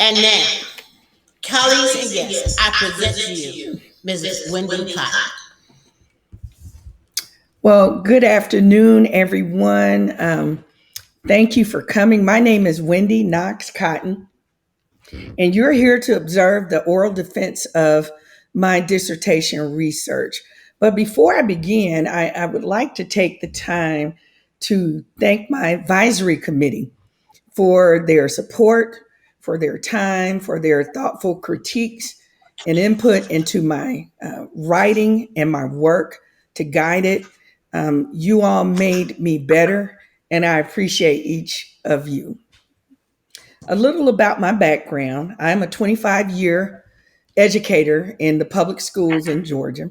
And now, colleagues and guests, I present to you Mrs. Wendy Cotton. Well, good afternoon, everyone. Thank you for coming. My name is Wendy Knox Cotton, and you're here to observe the oral defense of my dissertation research. But before I begin, I would like to take the time to thank my advisory committee for their support, for their time, for their thoughtful critiques and input into my writing and my work to guide it. You all made me better, and I appreciate each of you. A little about my background. I'm a 25-year educator in the public schools in Georgia.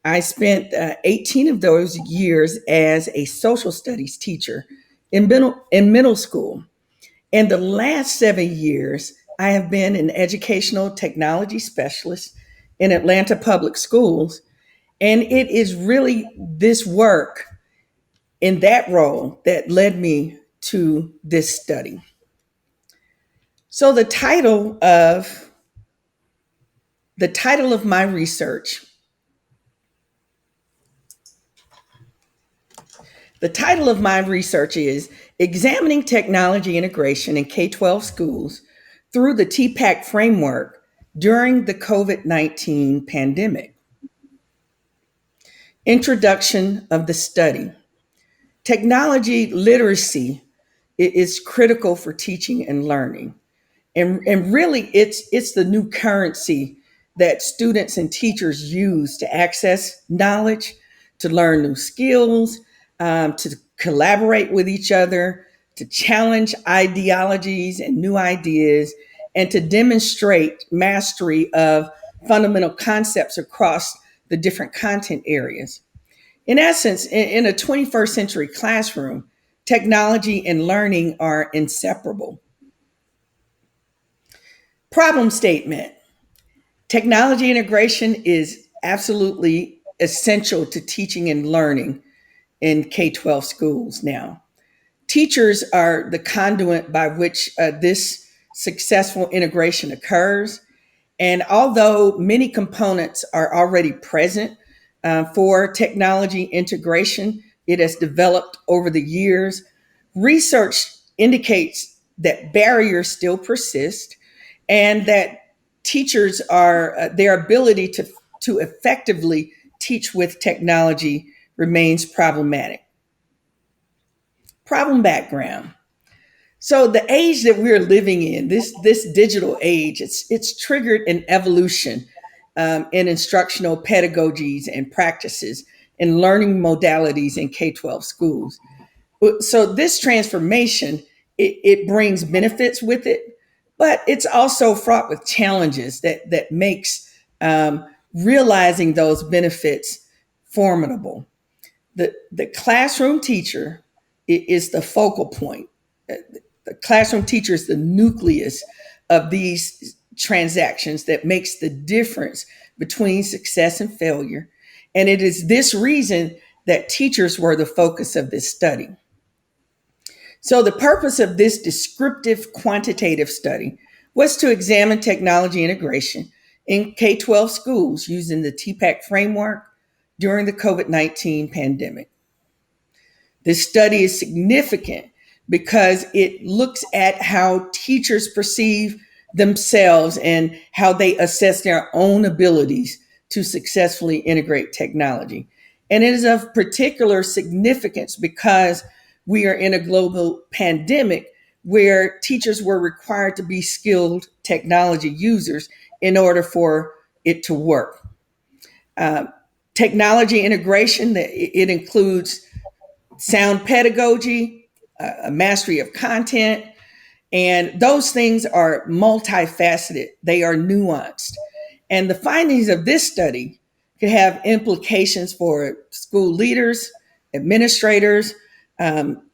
I spent 18 of those years as a social studies teacher in middle school. And the last 7 years, I have been an educational technology specialist in Atlanta Public Schools. And it is really this work in that role that led me to this study. So the title of my research, is Examining Technology Integration in K-12 Schools through the TPACK framework during the COVID-19 pandemic. Introduction of the study. Technology literacy is critical for teaching and learning. And really, it's the new currency that students and teachers use to access knowledge, to learn new skills, to collaborate with each other, to challenge ideologies and new ideas, and to demonstrate mastery of fundamental concepts across the different content areas. In essence, in a 21st century classroom, technology and learning are inseparable. Problem statement. Technology integration is absolutely essential to teaching and learning in K-12 schools now. Teachers are the conduit by which this successful integration occurs. And although many components are already present for technology integration, it has developed over the years. Research indicates that barriers still persist and that teachers their ability to effectively teach with technology remains problematic. Problem background. So the age that we're living in, this digital age, it's triggered an evolution in instructional pedagogies and practices and learning modalities in K-12 schools. So this transformation, it brings benefits with it, but it's also fraught with challenges that makes realizing those benefits formidable. The classroom teacher is the focal point. The classroom teacher is the nucleus of these transactions that makes the difference between success and failure. And it is this reason that teachers were the focus of this study. So the purpose of this descriptive quantitative study was to examine technology integration in K-12 schools using the TPACK framework during the COVID-19 pandemic. This study is significant because it looks at how teachers perceive themselves and how they assess their own abilities to successfully integrate technology. And it is of particular significance because we are in a global pandemic where teachers were required to be skilled technology users in order for it to work. Technology integration, it includes sound pedagogy, a mastery of content, and those things are multifaceted. They are nuanced. And the findings of this study could have implications for school leaders, administrators,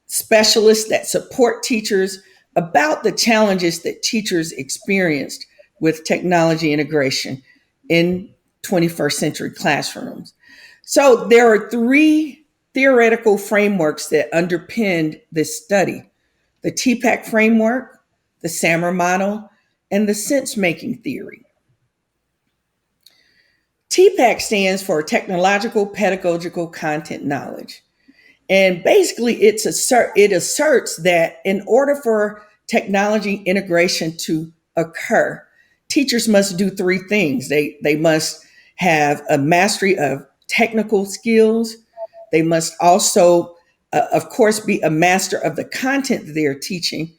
specialists that support teachers about the challenges that teachers experienced with technology integration in 21st century classrooms. So there are three theoretical frameworks that underpinned this study: the TPACK framework, the SAMR model, and the sense-making theory. TPACK stands for Technological Pedagogical Content Knowledge. And basically, it asserts that in order for technology integration to occur, teachers must do three things. They must have a mastery of technical skills. They must also, of course, be a master of the content that they're teaching.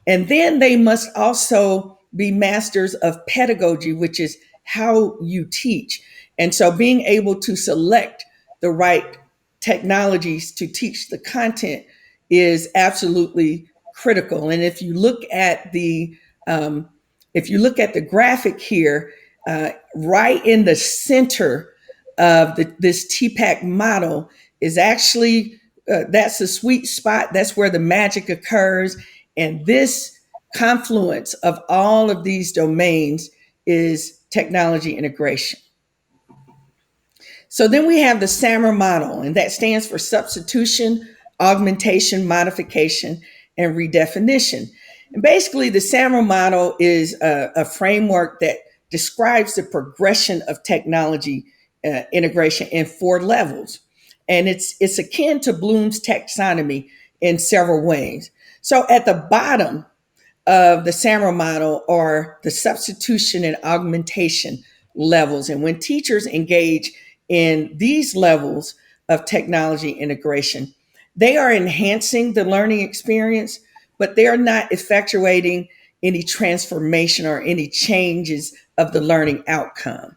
And then they must also be masters of pedagogy, which is how you teach. And so being able to select the right technologies to teach the content is absolutely critical. And if you look at the graphic here, right in the center of this TPACK model is actually that's the sweet spot. That's where the magic occurs. And this confluence of all of these domains is technology integration. So then we have the SAMR model, and that stands for substitution, augmentation, modification, and redefinition. And basically, the SAMR model is a framework that describes the progression of technology integration in four levels. And it's akin to Bloom's taxonomy in several ways. So at the bottom of the SAMR model are the substitution and augmentation levels. And when teachers engage in these levels of technology integration, they are enhancing the learning experience, but they are not effectuating any transformation or any changes of the learning outcome.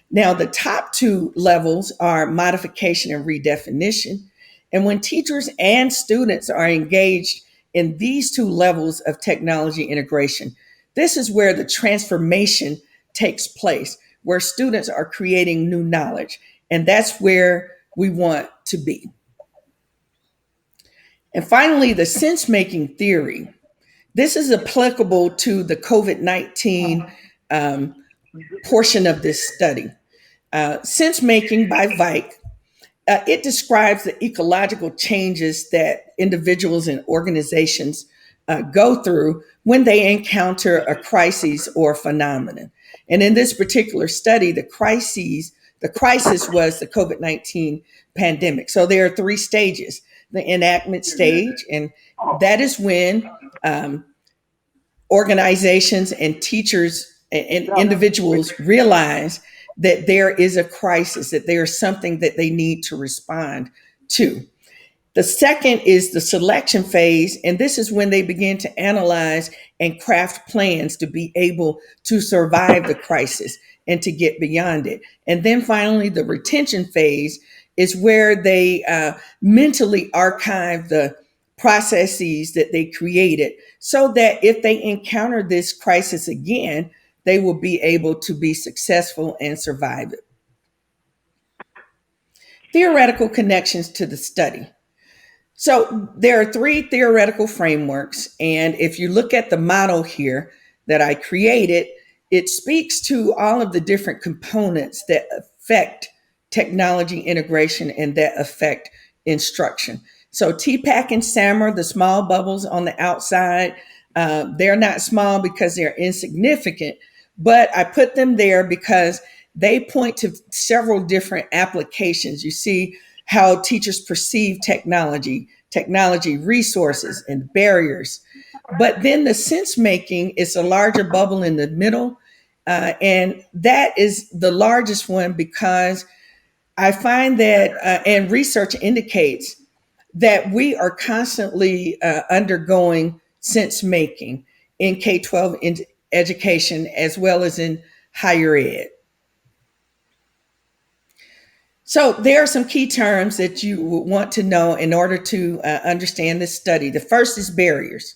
Now, the top two levels are modification and redefinition. And when teachers and students are engaged in these two levels of technology integration, this is where the transformation takes place, where students are creating new knowledge. And that's where we want to be. And finally, the sense-making theory. This is applicable to the COVID-19 portion of this study. Sense-making by Vike, it describes the ecological changes that individuals and organizations go through when they encounter a crisis or phenomenon. And in this particular study, the crisis was the COVID-19 pandemic. So there are three stages. The enactment stage, and that is when organizations and teachers and individuals realize that there is a crisis, that there's something that they need to respond to. The second is the selection phase, and this is when they begin to analyze and craft plans to be able to survive the crisis and to get beyond it. And then finally, the retention phase is where they mentally archive the processes that they created so that if they encounter this crisis again, they will be able to be successful and survive it. Theoretical connections to the study. So there are three theoretical frameworks. And if you look at the model here that I created, it speaks to all of the different components that affect technology integration and that affect instruction. So TPACK and SAMR, the small bubbles on the outside, they're not small because they're insignificant, but I put them there because they point to several different applications. You see how teachers perceive technology resources and barriers. But then the sense making is a larger bubble in the middle. And that is the largest one because I find that, and research indicates that we are constantly undergoing sense making in K-12 education as well as in higher ed. So there are some key terms that you want to know in order to understand this study. The first is barriers.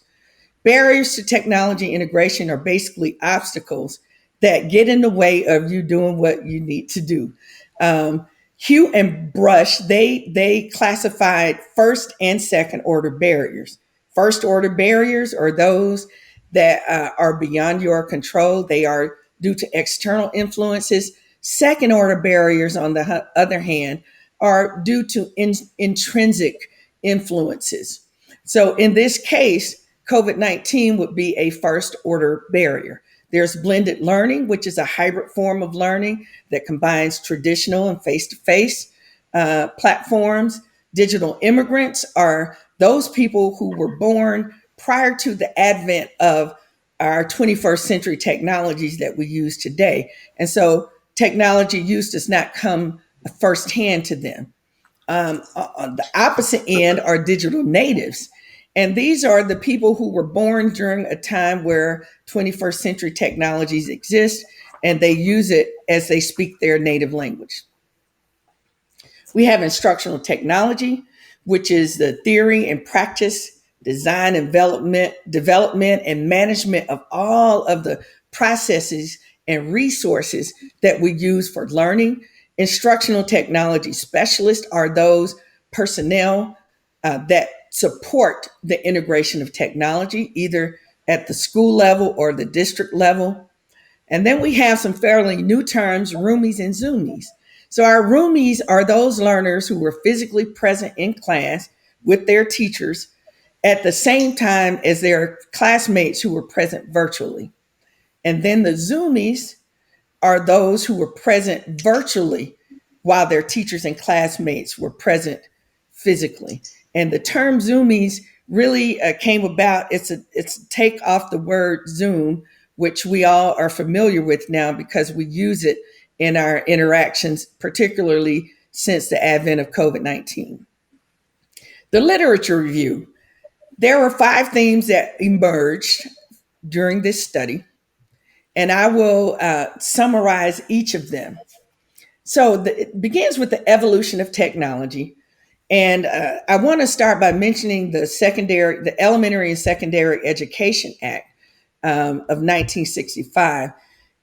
Barriers to technology integration are basically obstacles that get in the way of you doing what you need to do. Hugh and Brush, they classified first and second order barriers. First order barriers are those that are beyond your control. They are due to external influences. Second order barriers, on the other hand, are due to intrinsic influences. So in this case, COVID-19 would be a first order barrier. There's blended learning, which is a hybrid form of learning that combines traditional and face-to-face platforms. Digital immigrants are those people who were born prior to the advent of our 21st century technologies that we use today. And so technology use does not come firsthand to them. On the opposite end are digital natives. And these are the people who were born during a time where 21st century technologies exist and they use it as they speak their native language. We have instructional technology, which is the theory and practice, design and development and management of all of the processes and resources that we use for learning. Instructional technology specialists are those personnel that support the integration of technology, either at the school level or the district level. And then we have some fairly new terms, roomies and zoomies. So our roomies are those learners who were physically present in class with their teachers at the same time as their classmates who were present virtually. And then the zoomies are those who were present virtually while their teachers and classmates were present physically. And the term zoomies really came about. It's a take off the word Zoom, which we all are familiar with now because we use it in our interactions, particularly since the advent of COVID-19. The literature review. There were 5 themes that emerged during this study, and I will summarize each of them. So it begins with the evolution of technology. And I want to start by mentioning the Elementary and Secondary Education Act of 1965.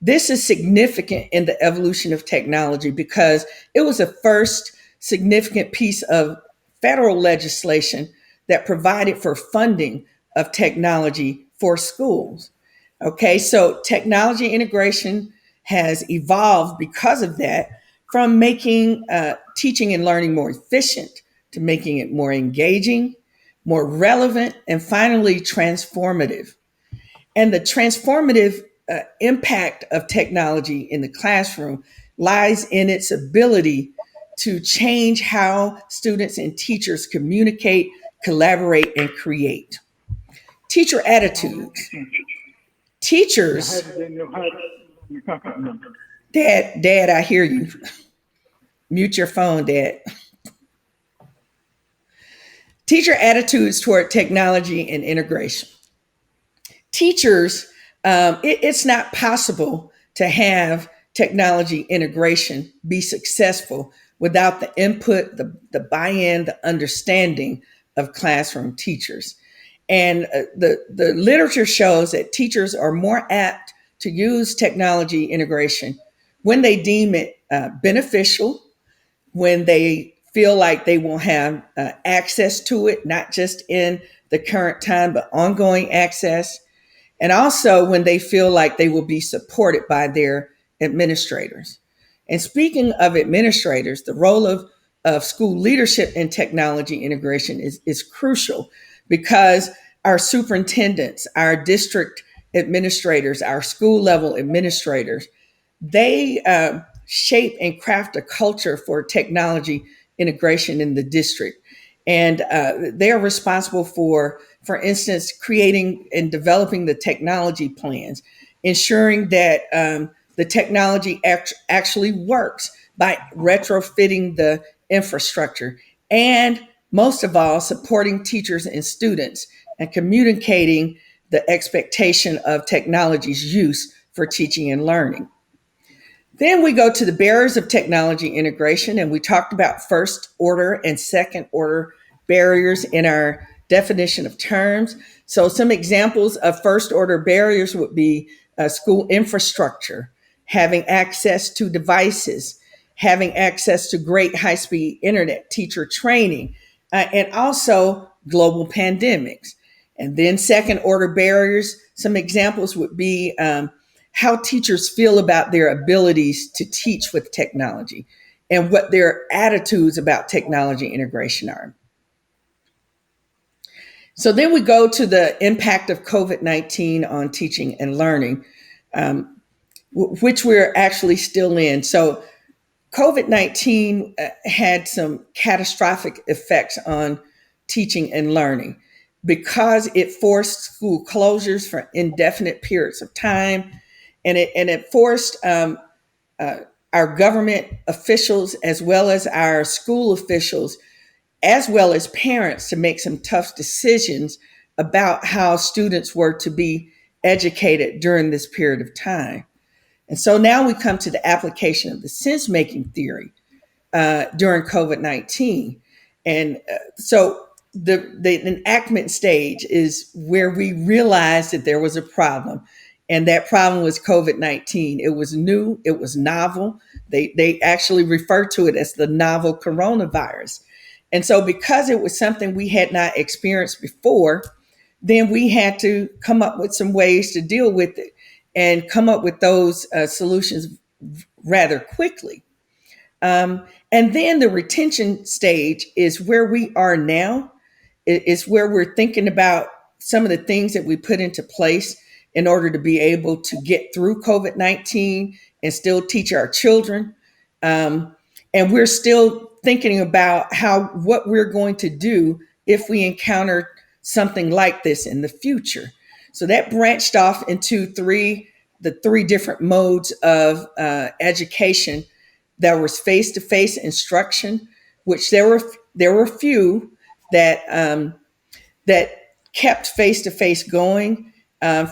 This is significant in the evolution of technology because it was the first significant piece of federal legislation that provided for funding of technology for schools. Okay, so technology integration has evolved because of that from making teaching and learning more efficient to making it more engaging, more relevant, and finally transformative. And the transformative impact of technology in the classroom lies in its ability to change how students and teachers communicate, collaborate, and create. Teacher attitudes. Teachers, Dad, I hear you. Mute your phone, Dad. Teacher attitudes toward technology and integration. Teachers, it's not possible to have technology integration be successful without the input, the buy-in, the understanding of classroom teachers. And the literature shows that teachers are more apt to use technology integration when they deem it beneficial, when they feel like they will have access to it, not just in the current time, but ongoing access. And also when they feel like they will be supported by their administrators. And speaking of administrators, the role of school leadership in technology integration is crucial because our superintendents, our district administrators, our school level administrators, they shape and craft a culture for technology integration in the district. And they're responsible for instance, creating and developing the technology plans, ensuring that the technology actually works by retrofitting the infrastructure, and most of all, supporting teachers and students and communicating the expectation of technology's use for teaching and learning. Then we go to the barriers of technology integration, and we talked about first order and second order barriers in our definition of terms. So some examples of first order barriers would be school infrastructure, having access to devices, having access to great high-speed internet, teacher training, and also global pandemics. And then second order barriers, some examples would be how teachers feel about their abilities to teach with technology and what their attitudes about technology integration are. So then we go to the impact of COVID-19 on teaching and learning. which we're actually still in. So COVID-19 had some catastrophic effects on teaching and learning because it forced school closures for indefinite periods of time, and it forced uh, our government officials as well as our school officials as well as parents to make some tough decisions about how students were to be educated during this period of time. And so now we come to the application of the sense making theory during COVID 19. And so the enactment stage is where we realized that there was a problem. And that problem was COVID 19. It was new, it was novel. They actually refer to it as the novel coronavirus. And so, because it was something we had not experienced before, then we had to come up with some ways to deal with it and come up with those solutions rather quickly. And then the retention stage is where we are now. It's where we're thinking about some of the things that we put into place in order to be able to get through COVID 19 and still teach our children. And we're still thinking about what we're going to do if we encounter something like this in the future. So that branched off into the three different modes of education. There was face-to-face instruction, which there were a few that that kept face-to-face going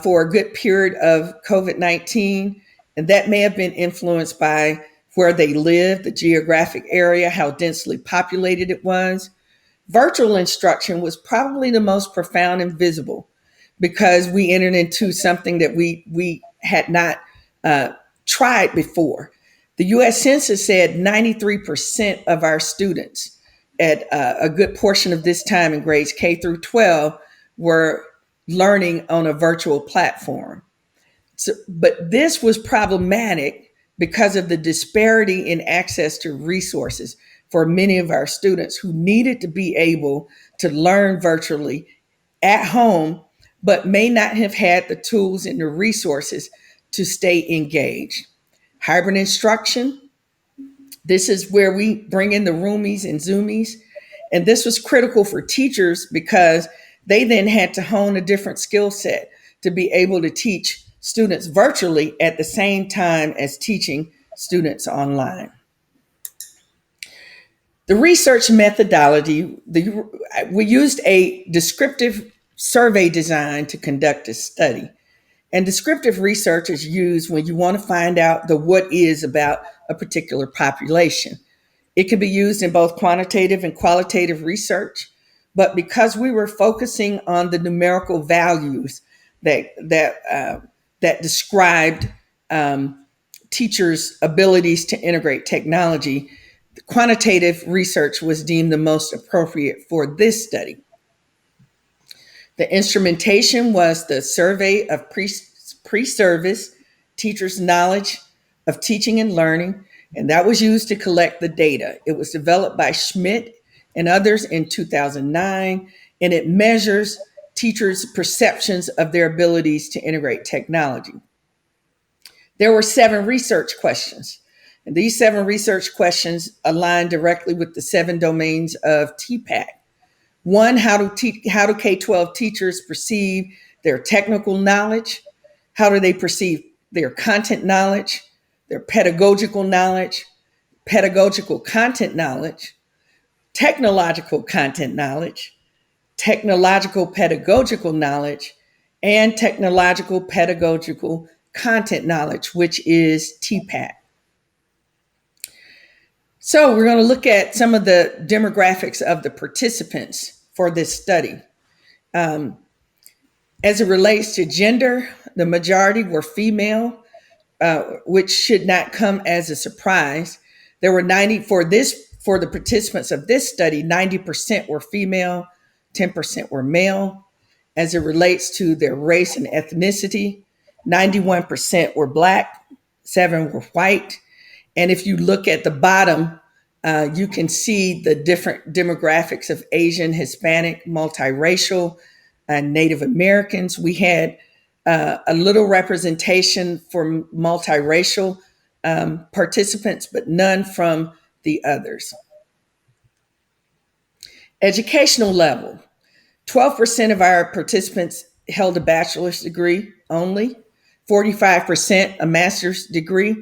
for a good period of COVID-19, and that may have been influenced by where they lived, the geographic area, how densely populated it was. Virtual instruction was probably the most profound and visible because we entered into something that we had not tried before. The US Census said 93% of our students at a good portion of this time in grades K through 12 were learning on a virtual platform. So, but this was problematic because of the disparity in access to resources for many of our students who needed to be able to learn virtually at home, but may not have had the tools and the resources to stay engaged. Hybrid instruction, this is where we bring in the roomies and zoomies. And this was critical for teachers because they then had to hone a different skill set to be able to teach students virtually at the same time as teaching students online. The research methodology, we used a descriptive survey design to conduct a study. And descriptive research is used when you want to find out the what is about a particular population. It can be used in both quantitative and qualitative research, but because we were focusing on the numerical values that described teachers' abilities to integrate technology, quantitative research was deemed the most appropriate for this study. The instrumentation was the survey of pre-service teachers' knowledge of teaching and learning, and that was used to collect the data. It was developed by Schmidt and others in 2009, and it measures teachers' perceptions of their abilities to integrate technology. There were 7 research questions, and these 7 research questions align directly with the 7 domains of TPACK. One, how do K-12 teachers perceive their technical knowledge? How do they perceive their content knowledge, their pedagogical knowledge, pedagogical content knowledge, technological content knowledge, technological pedagogical knowledge, and technological pedagogical content knowledge, which is TPACK. So we're going to look at some of the demographics of the participants for this study. As it relates to gender, the majority were female, which should not come as a surprise. There were 90 for the participants of this study. 90% were female, 10% were male. As it relates to their race and ethnicity, 91% were Black, 7 were white. And if you look at the bottom, you can see the different demographics of Asian, Hispanic, multiracial, and Native Americans. We had a little representation for multiracial participants, but none from the others. Educational level. 12% of our participants held a bachelor's degree only, 45% a master's degree,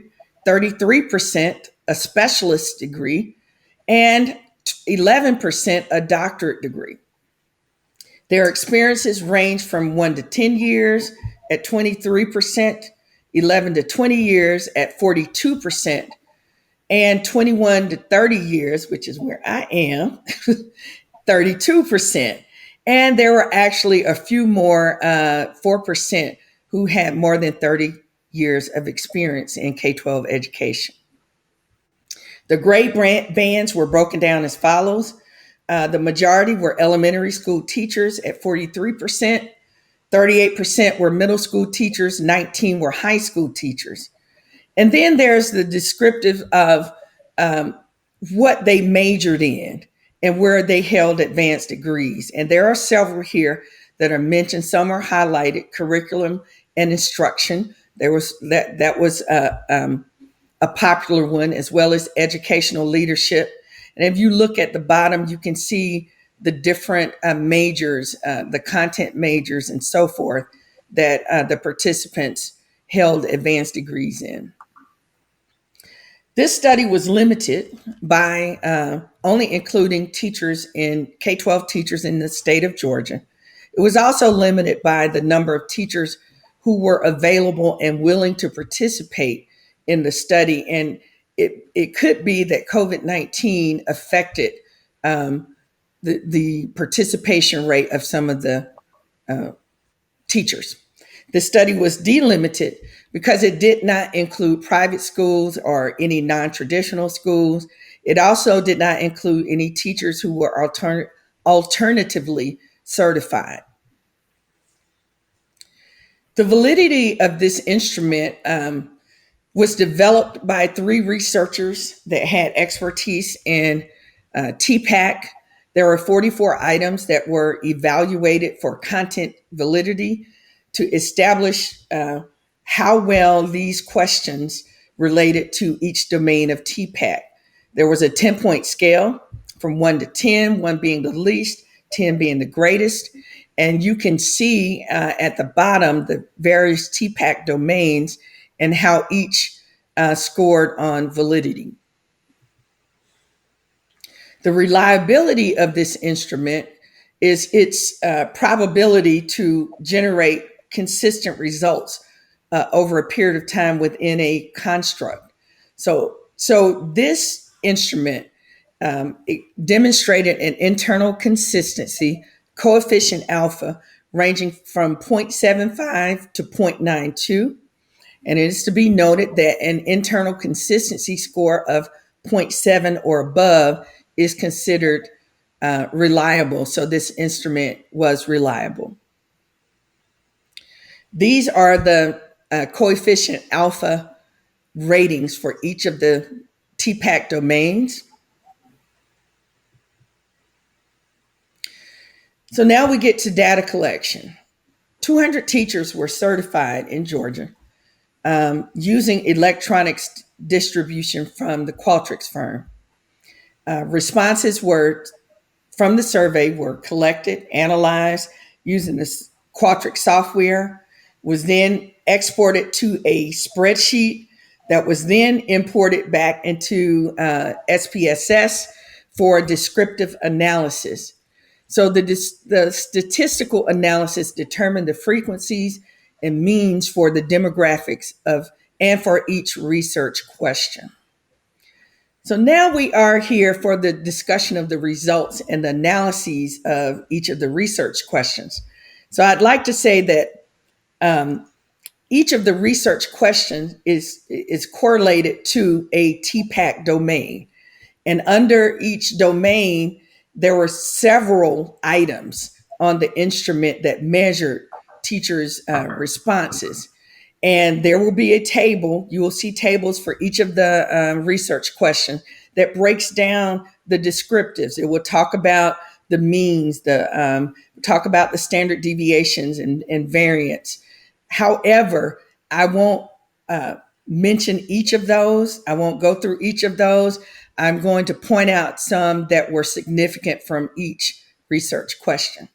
33% a specialist degree, and 11% a doctorate degree. Their experiences range from 1 to 10 years at 23%, 11 to 20 years at 42%, and 21 to 30 years, which is where I am, 32%. And there were actually a few more, 4%, who had more than 30 years of experience in K-12 education. The grade bands were broken down as follows. The majority were elementary school teachers at 43%, 38% were middle school teachers, 19 were high school teachers. And then there's the descriptive of what they majored in and where they held advanced degrees. And there are several here that are mentioned. Some are highlighted: curriculum and instruction. That was a popular one, as well as educational leadership. And if you look at the bottom, you can see the different majors, the content majors and so forth that the participants held advanced degrees in. This study was limited by only including teachers in K-12 teachers in the state of Georgia. It was also limited by the number of teachers who were available and willing to participate in the study. And it could be that COVID-19 affected the participation rate of some of the teachers. The study was delimited because it did not include private schools or any non-traditional schools. It also did not include any teachers who were alternatively certified. The validity of this instrument was developed by 3 researchers that had expertise in TPACK. There were 44 items that were evaluated for content validity to establish how well these questions related to each domain of TPACK. There was a 10-point scale from 1 to 10, 1 being the least, 10 being the greatest. And you can see at the bottom the various TPACK domains and how each scored on validity. The reliability of this instrument is its probability to generate consistent results over a period of time within a construct. So this instrument it demonstrated an internal consistency coefficient alpha ranging from 0.75 to 0.92. And it is to be noted that an internal consistency score of 0.7 or above is considered reliable. So this instrument was reliable. These are the coefficient alpha ratings for each of the TPACK domains. So now we get to data collection. 200 teachers were certified in Georgia using electronics distribution from the Qualtrics firm. Responses from the survey were collected, analyzed using this Qualtrics software, was then exported to a spreadsheet that was then imported back into SPSS for descriptive analysis. So the statistical analysis determined the frequencies and means for the demographics and for each research question. So now we are here for the discussion of the results and the analyses of each of the research questions. So I'd like to say that each of the research questions is correlated to a TPACK domain. And under each domain, there were several items on the instrument that measured teachers' responses. And there will be a table. You will see tables for each of the research questions that breaks down the descriptives. It will talk about the means, talk about the standard deviations and variance, However, I won't mention each of those. I won't go through each of those. I'm going to point out some that were significant from each research question.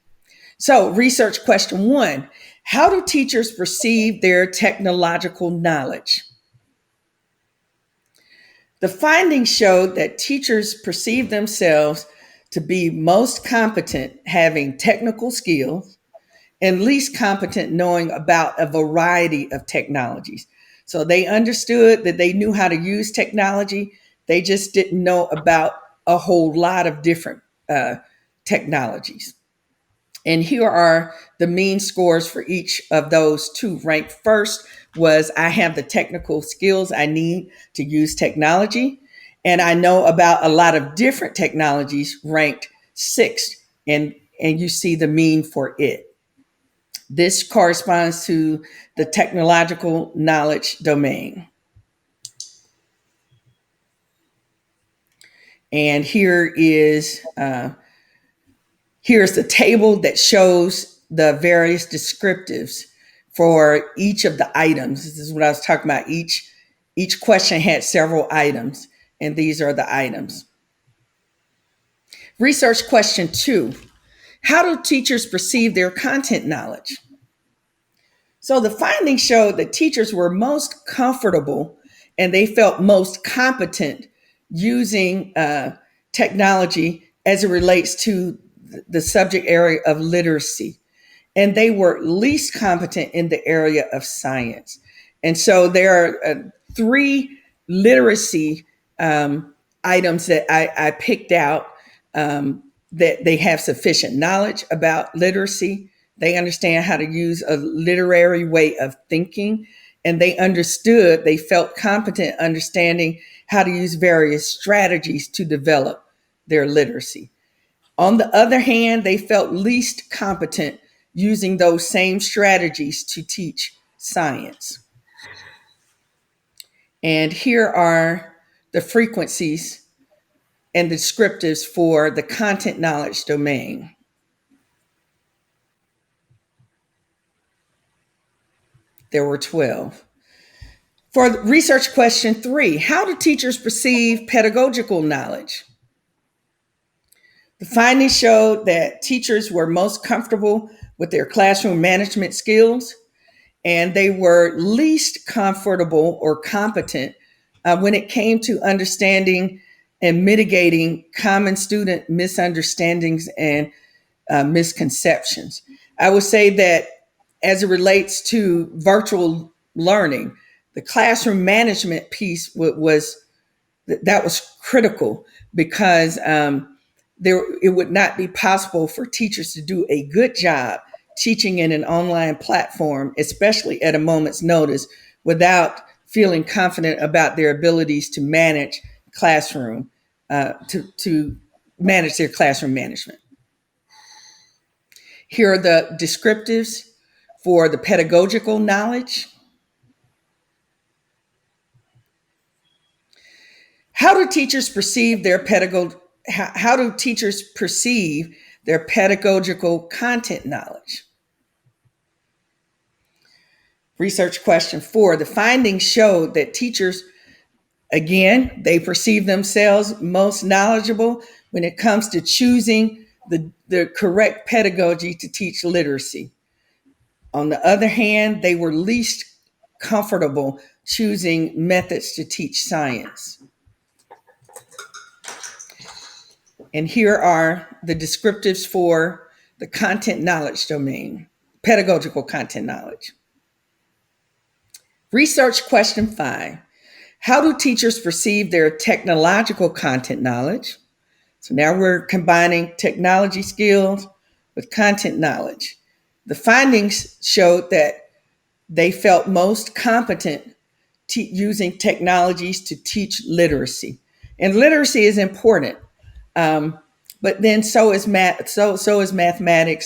So, research question 1: how do teachers perceive their technological knowledge? The findings showed that teachers perceive themselves to be most competent having technical skills and least competent knowing about a variety of technologies. So they understood that they knew how to use technology. They just didn't know about a whole lot of different technologies. And here are the mean scores for each of those two. Ranked first was I have the technical skills I need to use technology. And I know about a lot of different technologies, ranked sixth. And you see the mean for it. This corresponds to the technological knowledge domain. And here's the table that shows the various descriptives for each of the items. This is what I was talking about. Each question had several items, and these are the items. Research question 2: how do teachers perceive their content knowledge? So the findings showed that teachers were most comfortable and they felt most competent using technology as it relates to the subject area of literacy. And they were least competent in the area of science. And so there are 3 literacy items that I picked out, that they have sufficient knowledge about literacy. They understand how to use a literary way of thinking, and they felt competent understanding how to use various strategies to develop their literacy. On the other hand, they felt least competent using those same strategies to teach science. And here are the frequencies and the descriptives for the content knowledge domain. There were 12. For research question 3, how do teachers perceive pedagogical knowledge? The findings showed that teachers were most comfortable with their classroom management skills, and they were least comfortable or competent when it came to understanding and mitigating common student misunderstandings and misconceptions. I would say that as it relates to virtual learning, the classroom management piece was critical, because it would not be possible for teachers to do a good job teaching in an online platform, especially at a moment's notice, without feeling confident about their abilities to manage classroom, to manage their classroom management. Here are the descriptives for the pedagogical knowledge. How do teachers perceive their pedagogical content knowledge? Research question 4, the findings showed that teachers, again, they perceive themselves most knowledgeable when it comes to choosing the correct pedagogy to teach literacy. On the other hand, they were least comfortable choosing methods to teach science. And here are the descriptives for the content knowledge domain, pedagogical content knowledge. Research question 5, how do teachers perceive their technological content knowledge? So now we're combining technology skills with content knowledge. The findings showed that they felt most competent using technologies to teach literacy. And literacy is important, but then so is mathematics,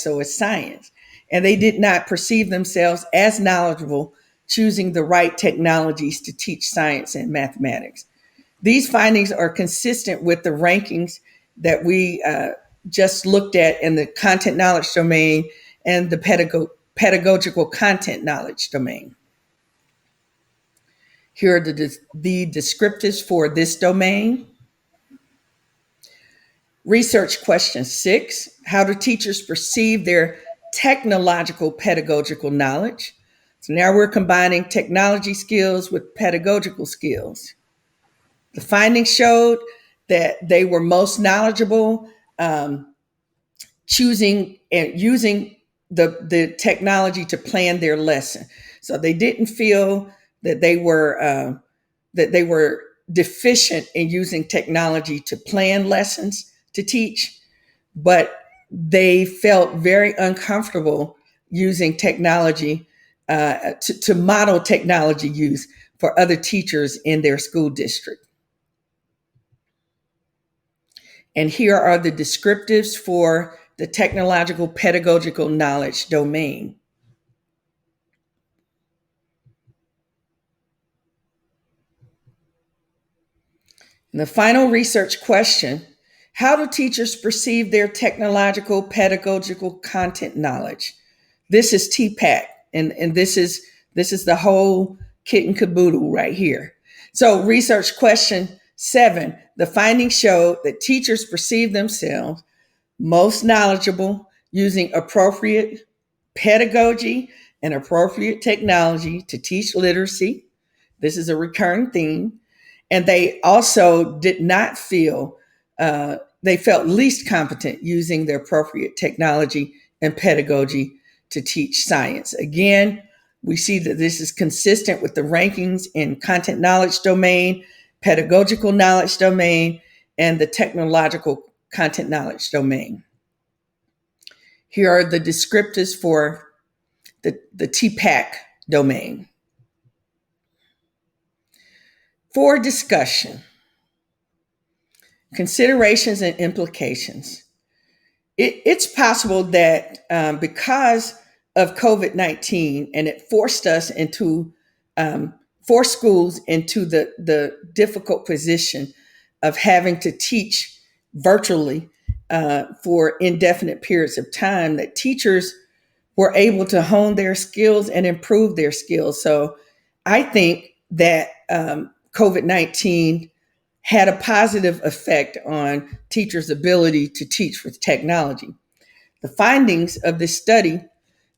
so is science. And they did not perceive themselves as knowledgeable choosing the right technologies to teach science and mathematics. These findings are consistent with the rankings that we just looked at in the content knowledge domain and the pedagogical content knowledge domain. Here are the descriptives for this domain. Research question 6, how do teachers perceive their technological pedagogical knowledge? So now we're combining technology skills with pedagogical skills. The findings showed that they were most knowledgeable choosing and using the technology to plan their lesson. So they didn't feel that they were deficient in using technology to plan lessons to teach, but they felt very uncomfortable using technology to model technology use for other teachers in their school district. And here are the descriptives for the technological pedagogical knowledge domain. And the final research question, how do teachers perceive their technological pedagogical content knowledge? This is TPACK, and this is the whole kit and caboodle right here. So research question 7, the findings showed that teachers perceive themselves most knowledgeable using appropriate pedagogy and appropriate technology to teach literacy. This is a recurring theme. And they also did not feel, they felt least competent using the appropriate technology and pedagogy to teach science. Again, we see that this is consistent with the rankings in content knowledge domain, pedagogical knowledge domain, and the technological content knowledge domain. Here are the descriptors for the TPACK domain. For discussion, considerations and implications. It's possible that because of COVID-19, and it forced us into, forced schools into the difficult position of having to teach virtually for indefinite periods of time, that teachers were able to hone their skills and improve their skills. So I think that COVID-19 had a positive effect on teachers' ability to teach with technology. The findings of this study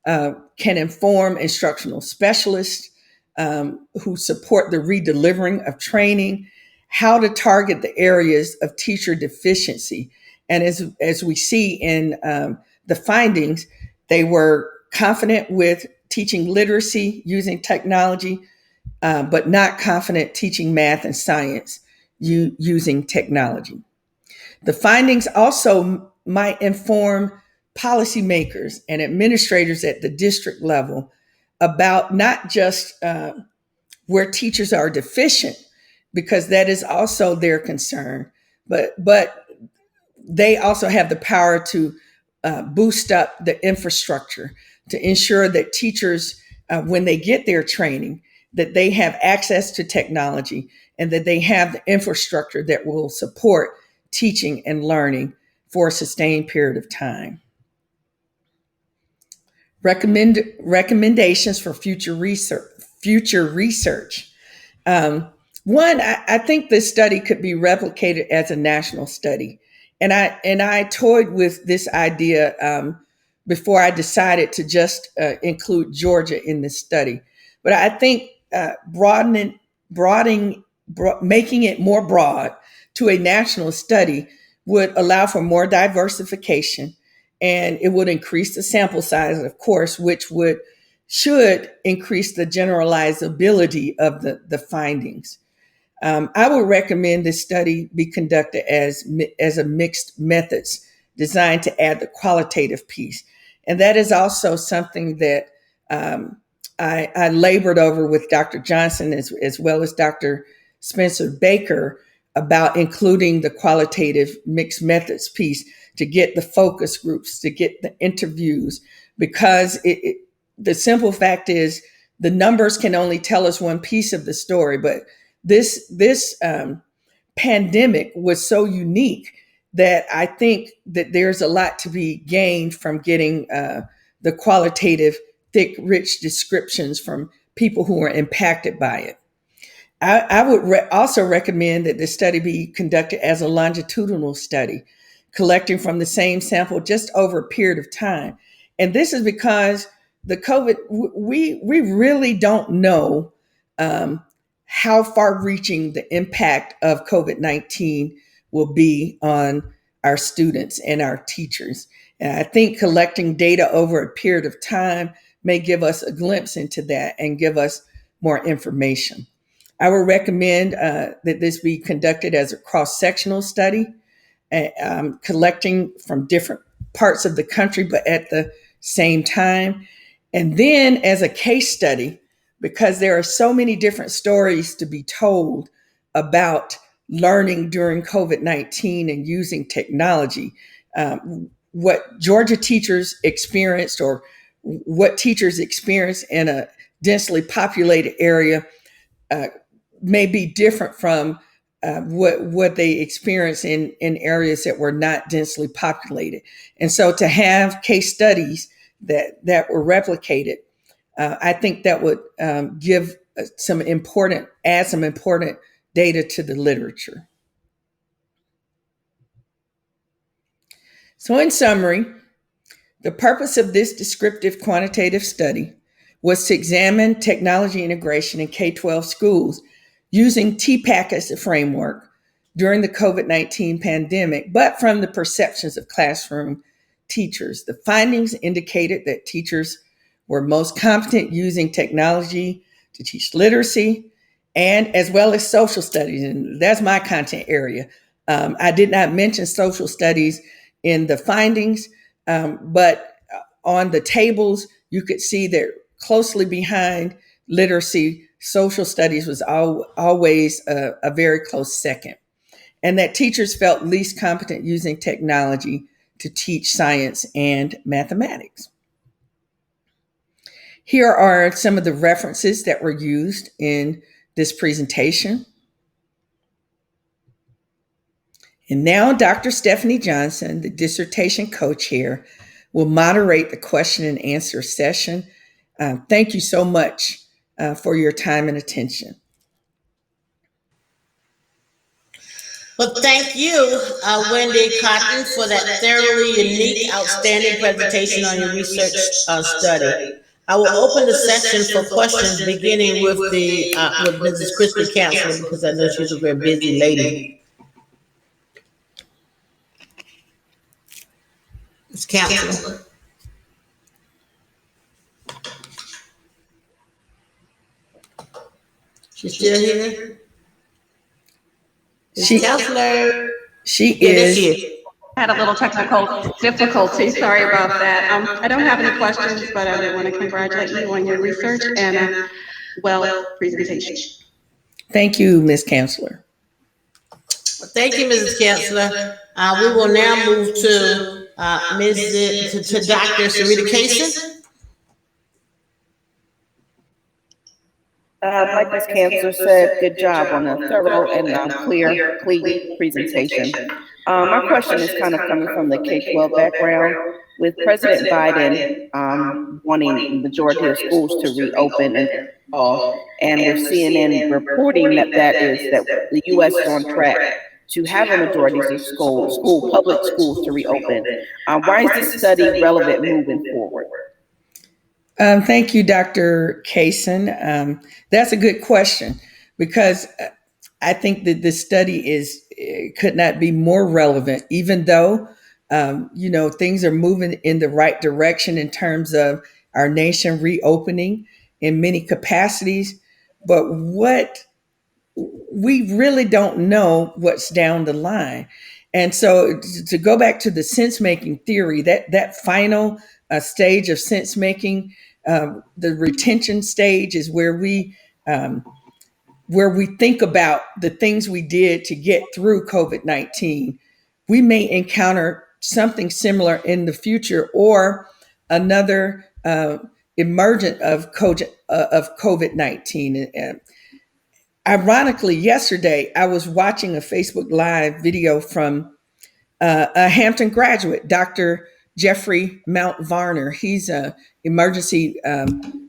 can inform instructional specialists who support the redelivering of training, how to target the areas of teacher deficiency. And as we see in the findings, they were confident with teaching literacy using technology, but not confident teaching math and science using technology. The findings also might inform policymakers and administrators at the district level about not just where teachers are deficient, because that is also their concern, but they also have the power to boost up the infrastructure to ensure that teachers, when they get their training, that they have access to technology and that they have the infrastructure that will support teaching and learning for a sustained period of time. Recommendations for future research. One, I think this study could be replicated as a national study. And I toyed with this idea before I decided to just include Georgia in this study. But I think making it more broad to a national study would allow for more diversification, and it would increase the sample size, of course, which should increase the generalizability of the findings. I would recommend this study be conducted as a mixed methods designed to add the qualitative piece. And that is also something that I labored over with Dr. Johnson as well as Dr. Spencer Baker about including the qualitative mixed methods piece to get the focus groups, to get the interviews, because the simple fact is the numbers can only tell us one piece of the story. But this pandemic was so unique that I think that there's a lot to be gained from getting the qualitative thick, rich descriptions from people who were impacted by it. I would also recommend that the study be conducted as a longitudinal study, collecting from the same sample just over a period of time. And this is because the COVID, we really don't know um, how far-reaching the impact of COVID-19 will be on our students and our teachers. And I think collecting data over a period of time may give us a glimpse into that and give us more information. I would recommend that this be conducted as a cross-sectional study, collecting from different parts of the country, but at the same time. And then as a case study, because there are so many different stories to be told about learning during COVID-19 and using technology, what Georgia teachers experienced or what teachers experience in a densely populated area uh, may be different from what they experience in areas that were not densely populated. And so to have case studies that were replicated, I think that would give some important data to the literature. So in summary, the purpose of this descriptive quantitative study was to examine technology integration in K-12 schools using TPACK as a framework during the COVID-19 pandemic, but from the perceptions of classroom teachers. The findings indicated that teachers were most competent using technology to teach literacy and as well as social studies. And that's my content area. I did not mention social studies in the findings, but on the tables, you could see that closely behind literacy, social studies was always a very close second, and that teachers felt least competent using technology to teach science and mathematics. Here are some of the references that were used in this presentation. And now Dr. Stephanie Johnson, the dissertation co-chair, will moderate the question and answer session. Thank you so much for your time and attention. Well, thank you, Wendy Cotton, for that thoroughly unique, outstanding presentation on your research study. I will open the session for questions, beginning with with Mrs. Christy Counselor, because I know she's a very busy lady. Ms. Counselor. She's still here? Counselor. She is. Had a little technical difficulty. Sorry about that. I don't have any questions, but I did want to congratulate you on your research and presentation. Thank you, Ms. Counselor. Thank you, Mrs. Counselor. We will now move to Dr. Syreeta Cason. Like Ms. Counselor said, good job on a thorough and clear, clean presentation. My question is kind of coming from the K-12 background. With President Biden wanting the majority of schools to reopen and all, and with CNN reporting that the U.S. is on track to have a majority of public schools to reopen. Why is this study relevant moving forward? Thank you, Dr. Cason. That's a good question, because I think that this study could not be more relevant, even though things are moving in the right direction in terms of our nation reopening in many capacities. But we really don't know what's down the line. And so to go back to the sense-making theory, that final stage of sense-making, the retention stage, is where we think about the things we did to get through COVID-19. We may encounter something similar in the future, or another emergent of COVID-19. Ironically, yesterday I was watching a Facebook Live video from a Hampton graduate, Dr. Jeffrey Mount Varner. He's a emergency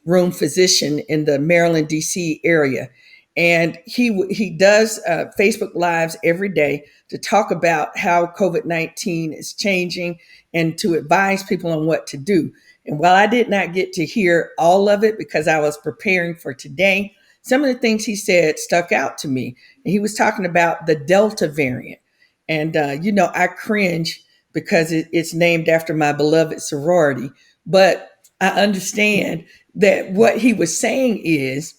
room physician in the Maryland, D.C. area. And he does Facebook Lives every day to talk about how COVID-19 is changing and to advise people on what to do. And while I did not get to hear all of it because I was preparing for today, some of the things he said stuck out to me. And he was talking about the Delta variant. And, I cringe because it's named after my beloved sorority. But I understand that what he was saying is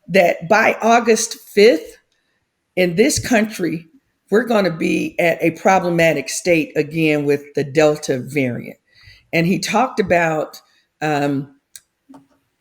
that by August 5th, in this country, we're going to be at a problematic state again with the Delta variant. And he talked about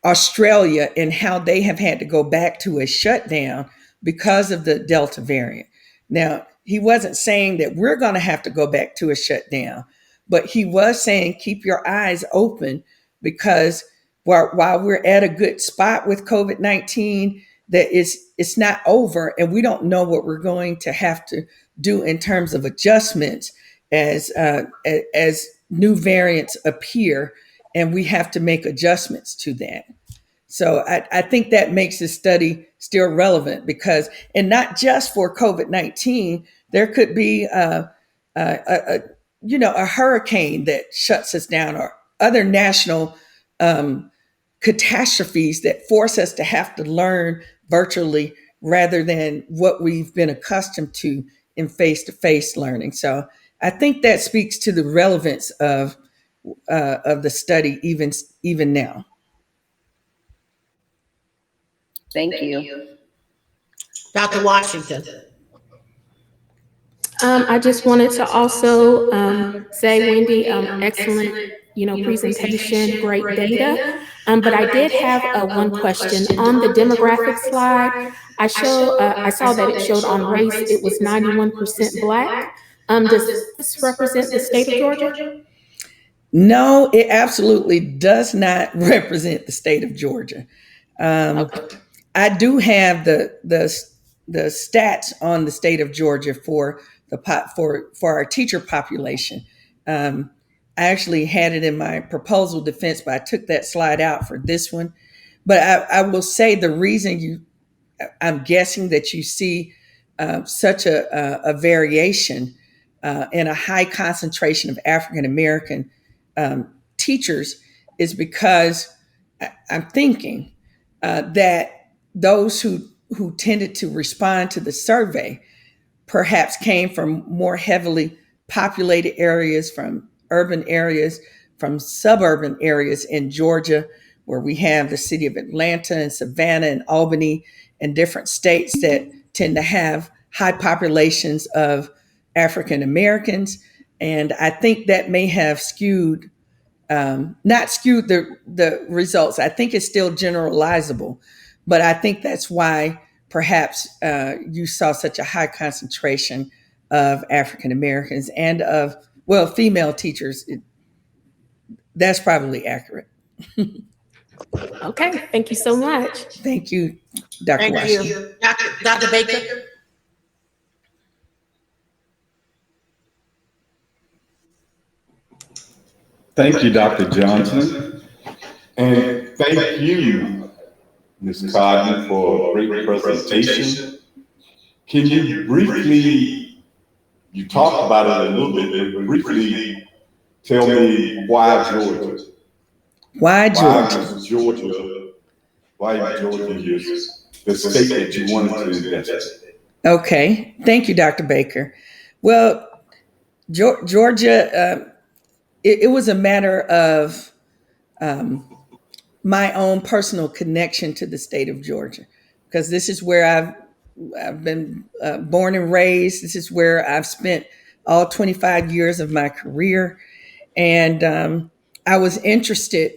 Australia and how they have had to go back to a shutdown because of the Delta variant. Now, he wasn't saying that we're going to have to go back to a shutdown, but he was saying keep your eyes open because while we're at a good spot with COVID-19, that it's not over, and we don't know what we're going to have to do in terms of adjustments as new variants appear, and we have to make adjustments to that. So I think that makes this study still relevant because, and not just for COVID-19, there could be a hurricane that shuts us down or other national catastrophes that force us to have to learn virtually rather than what we've been accustomed to in face-to-face learning. So I think that speaks to the relevance of the study even now. Thank you. Dr. Washington. I just wanted to also say, Wendy, excellent, presentation, great data. But I did have one question on the demographic slide. I saw that it showed on race it was 91% Black. Does this represent the state of Georgia? No, it absolutely does not represent the state of Georgia. Okay. I do have the stats on the state of Georgia for our teacher population. I actually had it in my proposal defense, but I took that slide out for this one. But I will say the reason I'm guessing that you see such a variation and a high concentration of African American teachers is because I'm thinking that those who tended to respond to the survey perhaps came from more heavily populated areas, from urban areas, from suburban areas in Georgia, where we have the city of Atlanta and Savannah and Albany and different states that tend to have high populations of African Americans. And I think that may have not skewed the results. I think it's still generalizable, but I think that's why perhaps you saw such a high concentration of African Americans and of, female teachers. That's probably accurate. Okay, thank you so much. Thank you, Dr. Thank Washington. you. Dr. Baker? Thank you, Dr. Johnson. And thank you, Ms. Cotton, for a great presentation. Can you briefly, you talked about it a little bit, but briefly tell me why Georgia? Why Georgia? Why Georgia is the state that you wanted to invest in? Okay, thank you, Dr. Baker. Well, Georgia, it was a matter of my own personal connection to the state of Georgia, because this is where I've been born and raised. This is where I've spent all 25 years of my career. And I was interested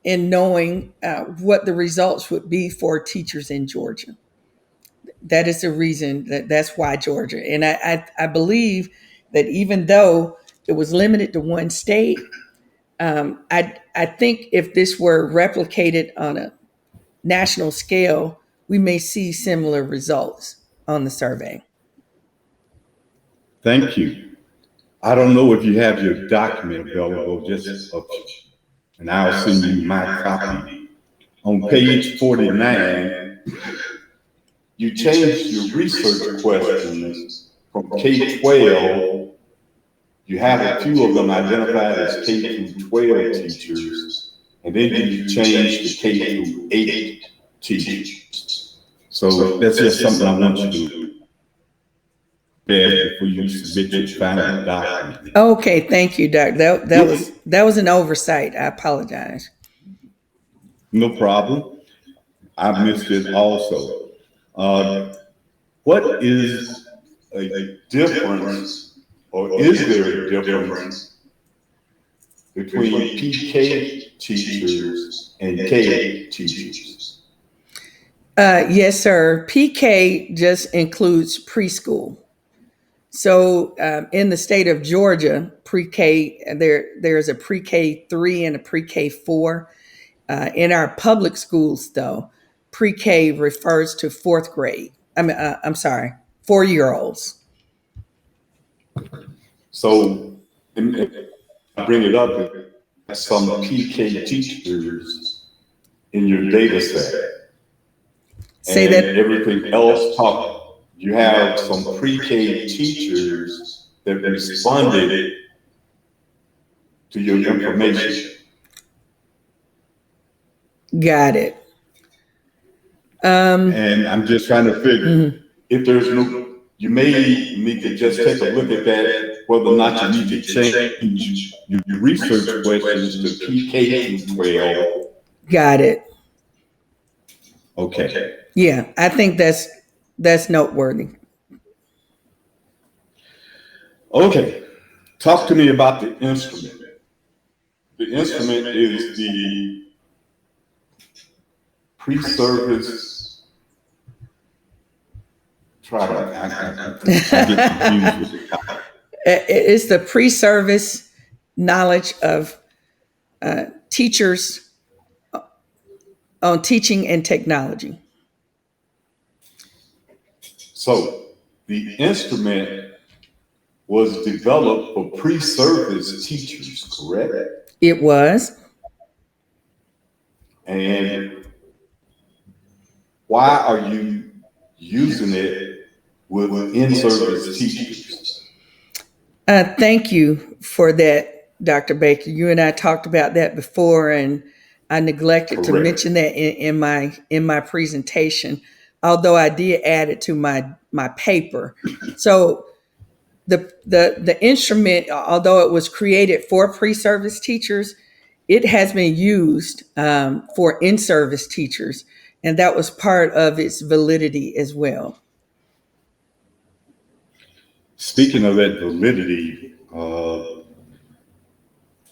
in knowing what the results would be for teachers in Georgia. That is the reason that's why Georgia. And I believe that even though it was limited to one state, I think if this were replicated on a national scale, we may see similar results on the survey. Thank you. I don't know if you have your document available, and I'll send you my copy. On page 49, you changed your research questions from K-12. You have a few of them identified as K-12 teachers, and then you change to K-8 teachers. So that's just something I want you to before you submit your final document. Okay, thank you, Doc. That was an oversight. I apologize. No problem. I missed it also. What is a difference, or is there a difference between PK teachers and K teachers? Yes, sir. PK just includes preschool. So in the state of Georgia, pre-K, there's a pre-K 3 and a pre-K 4. In our public schools, though, pre-K refers to fourth grade. I'm sorry, 4-year-olds. So I bring it up, some PK teachers in your data set. Say and that everything else talk. You have some pre-K teachers that responded to your information. Got it. And I'm just trying to figure if there's no, you may need to just take a look at that, whether or not you need to change your research questions to PK through 12. Got it. Okay. Yeah, I think that's noteworthy. Okay. Talk to me about the instrument. The instrument is the pre-service. I get confused with it. It's the pre-service knowledge of teachers on teaching and technology. So the instrument was developed for pre-service teachers, correct? It was. And why are you using it with in-service teachers? Thank you for that, Dr. Baker. You and I talked about that before, and I neglected to mention that in my presentation, although I did add it to my paper. So the instrument, although it was created for pre-service teachers, it has been used for in-service teachers, and that was part of its validity as well. Speaking of that validity,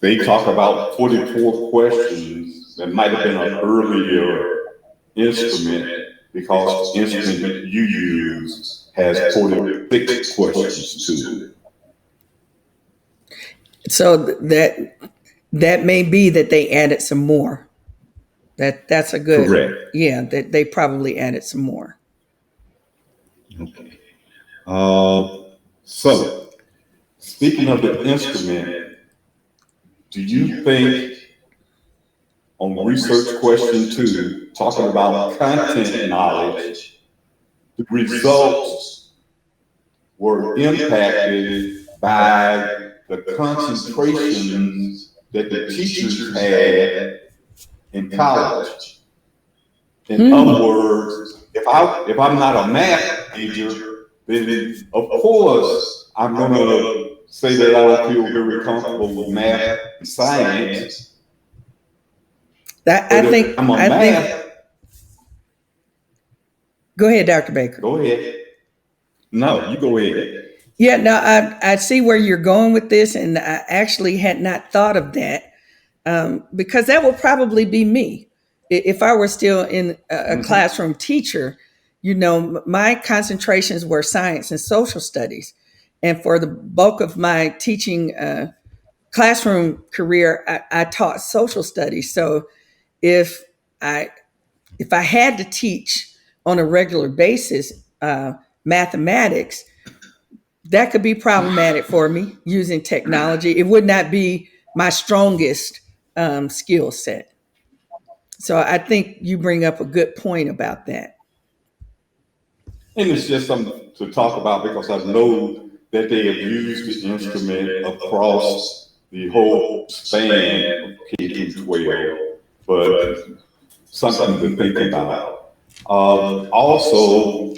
they talk about 44 questions that might have been an earlier instrument because the instrument you use has 46 questions to it. So that may be that they added some more. That's a good. Correct. Yeah, that they probably added some more. Okay. So speaking of the instrument, do you think on research question 2, talking about content knowledge, the results were impacted by the concentrations that the teachers had in college? In other words, if I'm not a math major, then of course I'm going to say that I don't feel very comfortable with math and science. I think. Go ahead, Dr. Baker. Go ahead. No, you go ahead. Yeah, no, I see where you're going with this, and I actually had not thought of that because that would probably be me if I were still in a classroom teacher. You know, my concentrations were science and social studies, and for the bulk of my teaching classroom career, I taught social studies. So if I had to teach on a regular basis mathematics, that could be problematic for me using technology. It would not be my strongest skill set. So I think you bring up a good point about that. And it's just something to talk about because I know that they have used the instrument across the whole span of K through 12, but something to think about. Also,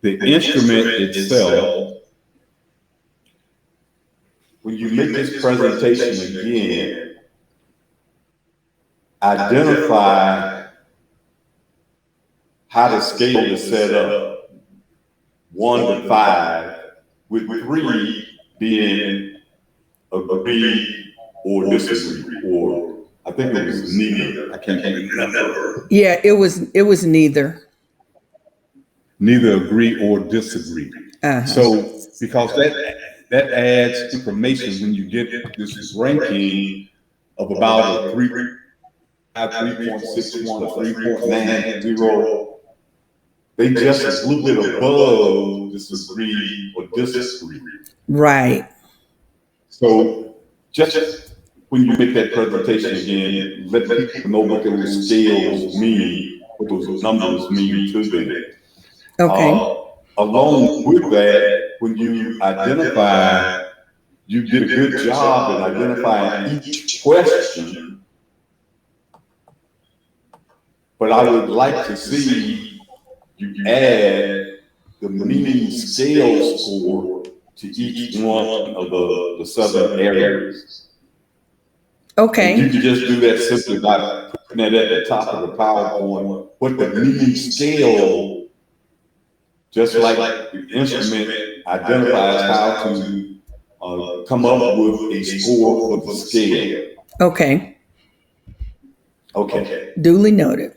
the instrument itself, when you make this presentation again, identify how the scale is set up, 1 to 5, with 3 being agree or disagree, or I think it was neither. I can't remember. Yeah, it was neither. Neither agree or disagree. So because that adds information when you get this ranking of about a 3.61 or 3.90. They just a little bit above disagree or disagree. Right. So just when you make that presentation again, let people know what those scales mean, what those numbers mean to them. Okay. Along with that, when you identify, you did a good job in identifying each question, but I would like to see you add the mean scale score to each one of the 7 areas. Okay. And you can just do that simply by putting that at the top of the PowerPoint, what the mean scale, just like the instrument identifies how to come up with a score for the scale. Okay. Okay. Duly noted.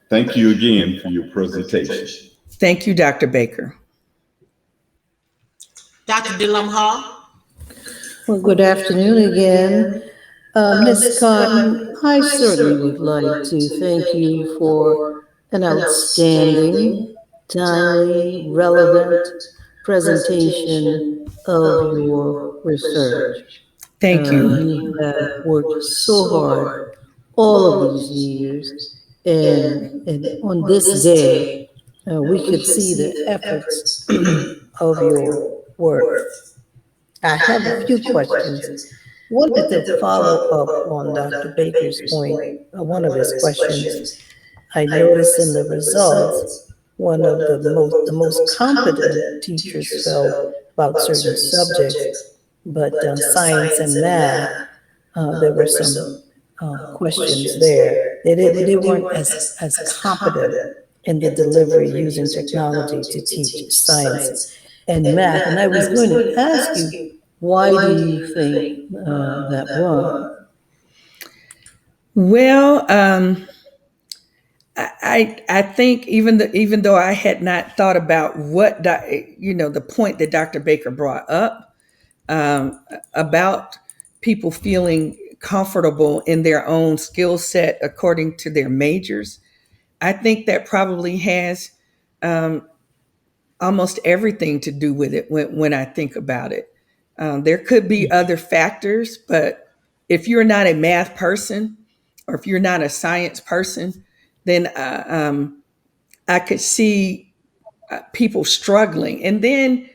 Thank you again for your presentation. Thank you, Dr. Baker. Dr. Jallim-Hall? Well, good afternoon again. Ms. Cotton, I certainly would like to thank you for an outstanding, timely, relevant presentation of your research. Thank you. You have worked so hard all of these years, and on this day, we could see the efforts of your work. I have a few questions. Wanted to follow up on Dr. Baker's point, one of his questions. I noticed in the results, one of the most competent teachers felt about certain subjects, but science and math, there were some questions there. They weren't as competent in the delivery using technology to teach science and math. And I was going to ask you, why do you think that was? Well, I think even though I had not thought about what the point that Dr. Baker brought up about people feeling comfortable in their own skill set according to their majors, I think that probably has almost everything to do with it when I think about it. There could be other factors, but if you're not a math person or if you're not a science person, then I could see people struggling. And then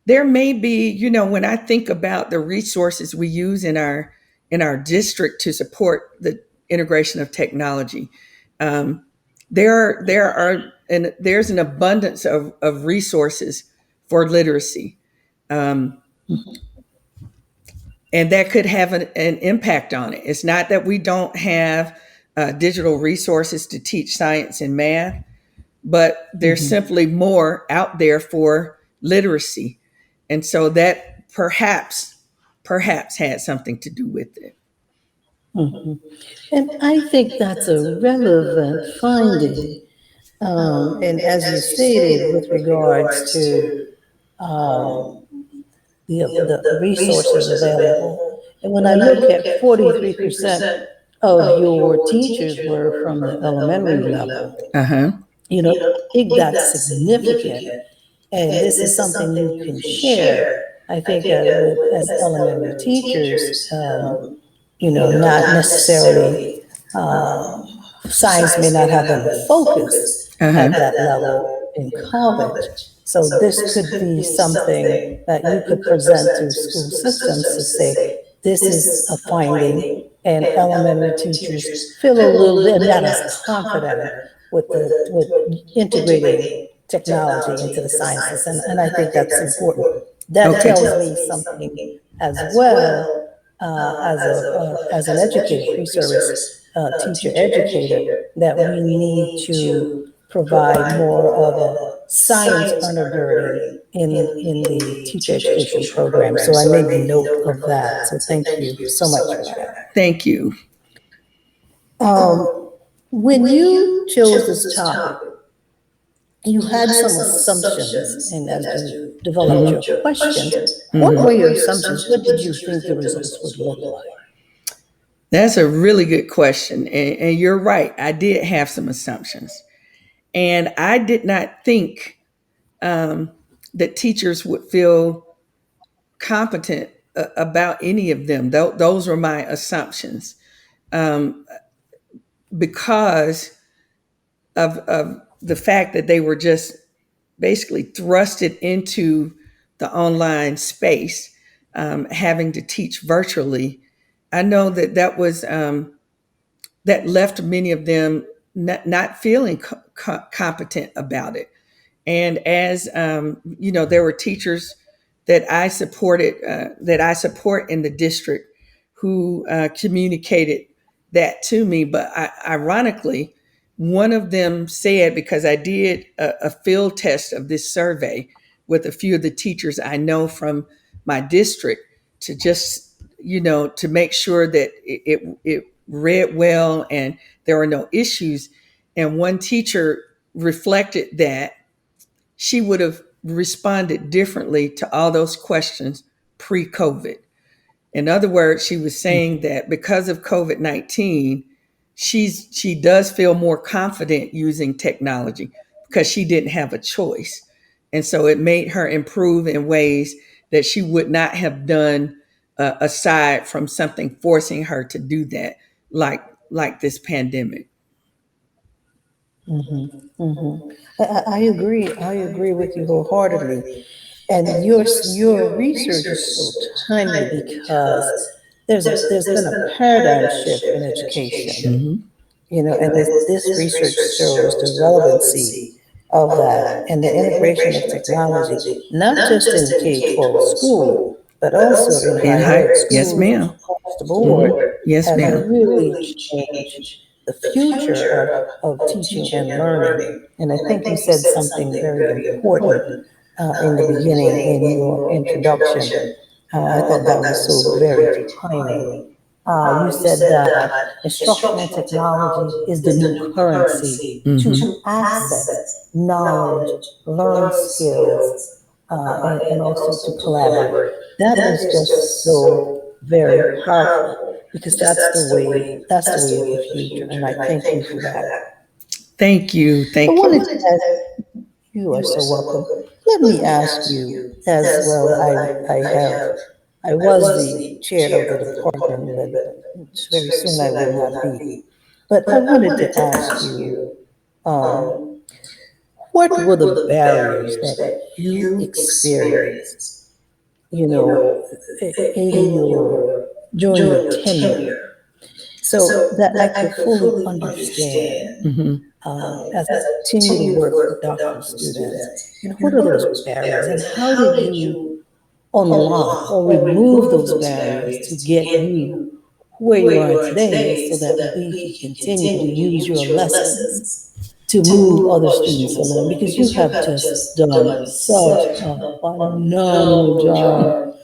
there may be, when I think about the resources we use in our district to support the integration of technology, there's an abundance of resources for literacy. And that could have an impact on it. It's not that we don't have digital resources to teach science and math, but there's simply more out there for literacy. And so that perhaps had something to do with it. And I think that's a relevant finding. And as you stated, with regards to the resources available, and when I look at 43% of your teachers were from the elementary level, I think that's significant. And this is something you can share. I think as elementary teachers, not necessarily, science may not have been focused at that level in college. So this could be something that you could present to school systems to say, this is a finding, and elementary teachers feel a little bit not as confident with integrating technology into the sciences, and I think that's important. That tells me something as well, as an educator, pre-service teacher educator, that we need to provide more of a science undergirding in the teacher education program. So I made note of that. So thank you so much for that. Thank you. When you chose this topic, you had some assumptions, and as you developed your questions, what were your assumptions? What did you think the results would look like? That's a really good question. And you're right. I did have some assumptions. And I did not think that teachers would feel competent about any of them. Those were my assumptions. Because of the fact that they were just basically thrusted into the online space, having to teach virtually. I know that was that left many of them not feeling competent about it. And as there were teachers that I supported, that I support in the district, who communicated that to me. But ironically, one of them said, because I did a field test of this survey with a few of the teachers I know from my district, to just, to make sure that it read well and there were no issues. And one teacher reflected that she would have responded differently to all those questions pre-COVID. In other words, she was saying that because of COVID-19, she does feel more confident using technology because she didn't have a choice. And so it made her improve in ways that she would not have done aside from something forcing her to do that, like this pandemic. I agree. I agree with you wholeheartedly. And your research is so timely because there's been a paradigm shift in education. And this research shows the relevancy of that and the integration of technology, not just in K-12 school, but also in higher ed schools. Yes, ma'am. Across the board. Yes, have ma'am. really changed the future of teaching and learning. And I think you said something very important in the beginning in your introduction. I thought that was so very timely. You said that instructional technology is the new currency to access knowledge, learn skills, and also to collaborate. That is just so very powerful, because that's the way of the future. And I thank you for that. Thank you. I wanted to ask, you are so welcome. Let me ask you as well. I was the chair of the department, but very soon I will not be. But I wanted to ask you, what were the barriers that you experienced, during your tenure, so that I could fully understand, as I continue to work with doctoral students, what are those barriers, and how did you unlock or remove those barriers to get you where you are today, so that we can continue to use your lessons to move other students along, because you have just done such a phenomenal job.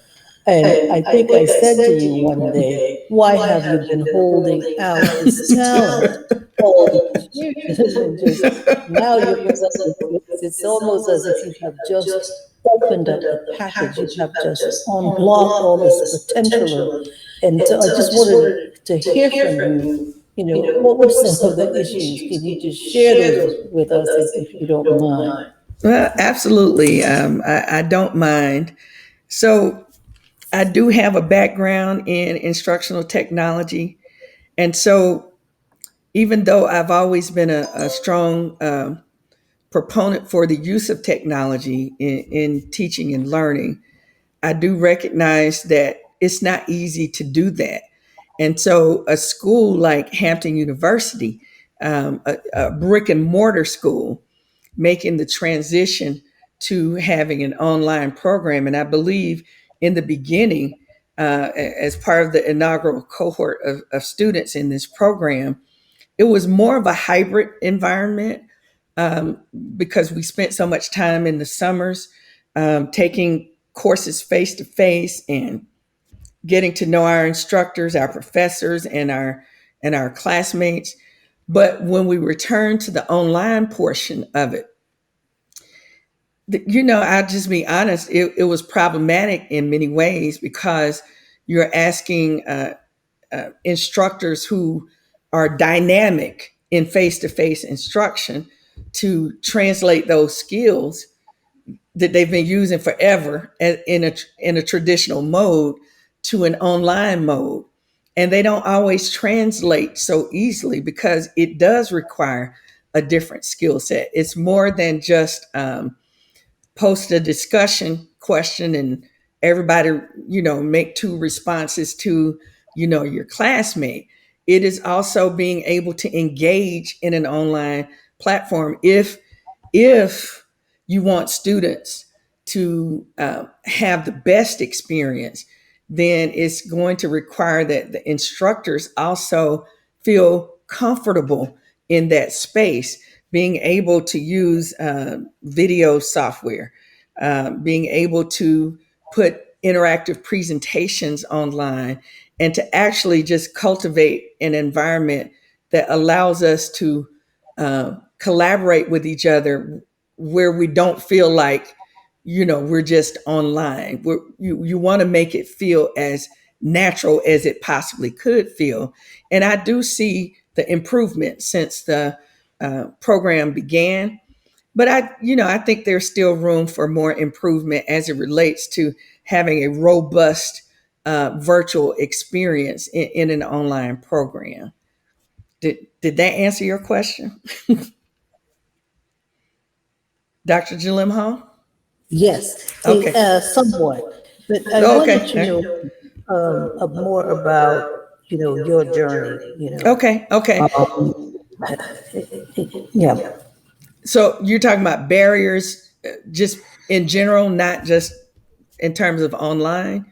And I think I said to you one day, why have you been holding out this talent all these years? And just now it's almost as if you have just opened up the package, you have just unblocked all this potential. And so I just wanted to hear from you, what were some of the issues? Can you just share those with us if you don't mind? Well, absolutely. I don't mind. So I do have a background in instructional technology. And so even though I've always been a strong proponent for the use of technology in teaching and learning, I do recognize that it's not easy to do that. And so a school like Hampton University, a brick and mortar school, making the transition to having an online program. And I believe in the beginning, as part of the inaugural cohort of students in this program, it was more of a hybrid environment, because we spent so much time in the summers taking courses face to face and getting to know our instructors, our professors, and our classmates. But when we returned to the online portion of it, I'll just be honest, it was problematic in many ways because you're asking instructors who are dynamic in face-to-face instruction to translate those skills that they've been using forever in a traditional mode to an online mode. And they don't always translate so easily because it does require a different skill set. It's more than just post a discussion question and everybody, make two responses to, your classmate. It is also being able to engage in an online platform. If you want students to have the best experience, then it's going to require that the instructors also feel comfortable in that space, being able to use video software, being able to put interactive presentations online, and to actually just cultivate an environment that allows us to collaborate with each other where we don't feel like, we're just online. You want to make it feel as natural as it possibly could feel. And I do see the improvement since the program began. But I think there's still room for more improvement as it relates to having a robust virtual experience in an online program. Did that answer your question, Dr. Jallim-Hall? Yes, Okay. somewhat. But I Oh, wanted okay. to know more about, your journey, Okay. Okay. Yeah, So you're talking about barriers, just in general, not just in terms of online.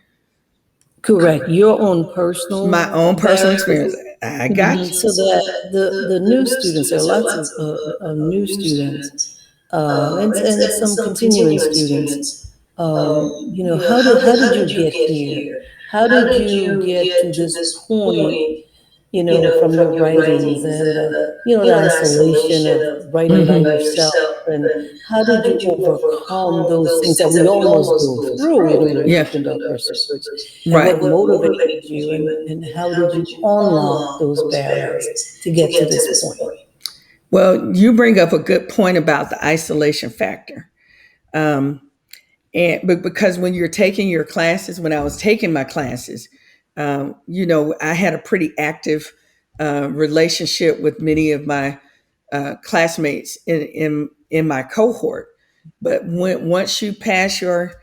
correct. Your own personal My own personal experience. barriers. I got you. So that the new students, there are lots of new students, and some continuing students. How did you get here? How did you get to this point? From your writings and the isolation of writing by yourself, and how did you overcome those things that we almost go through when we Yeah. opened up our research, and Right. what motivated you, and how did you unlock those barriers to get to this point? Well, you bring up a good point about the isolation factor. But because when you're taking your classes, when I was taking my classes, I had a pretty active relationship with many of my classmates in my cohort. But once you pass your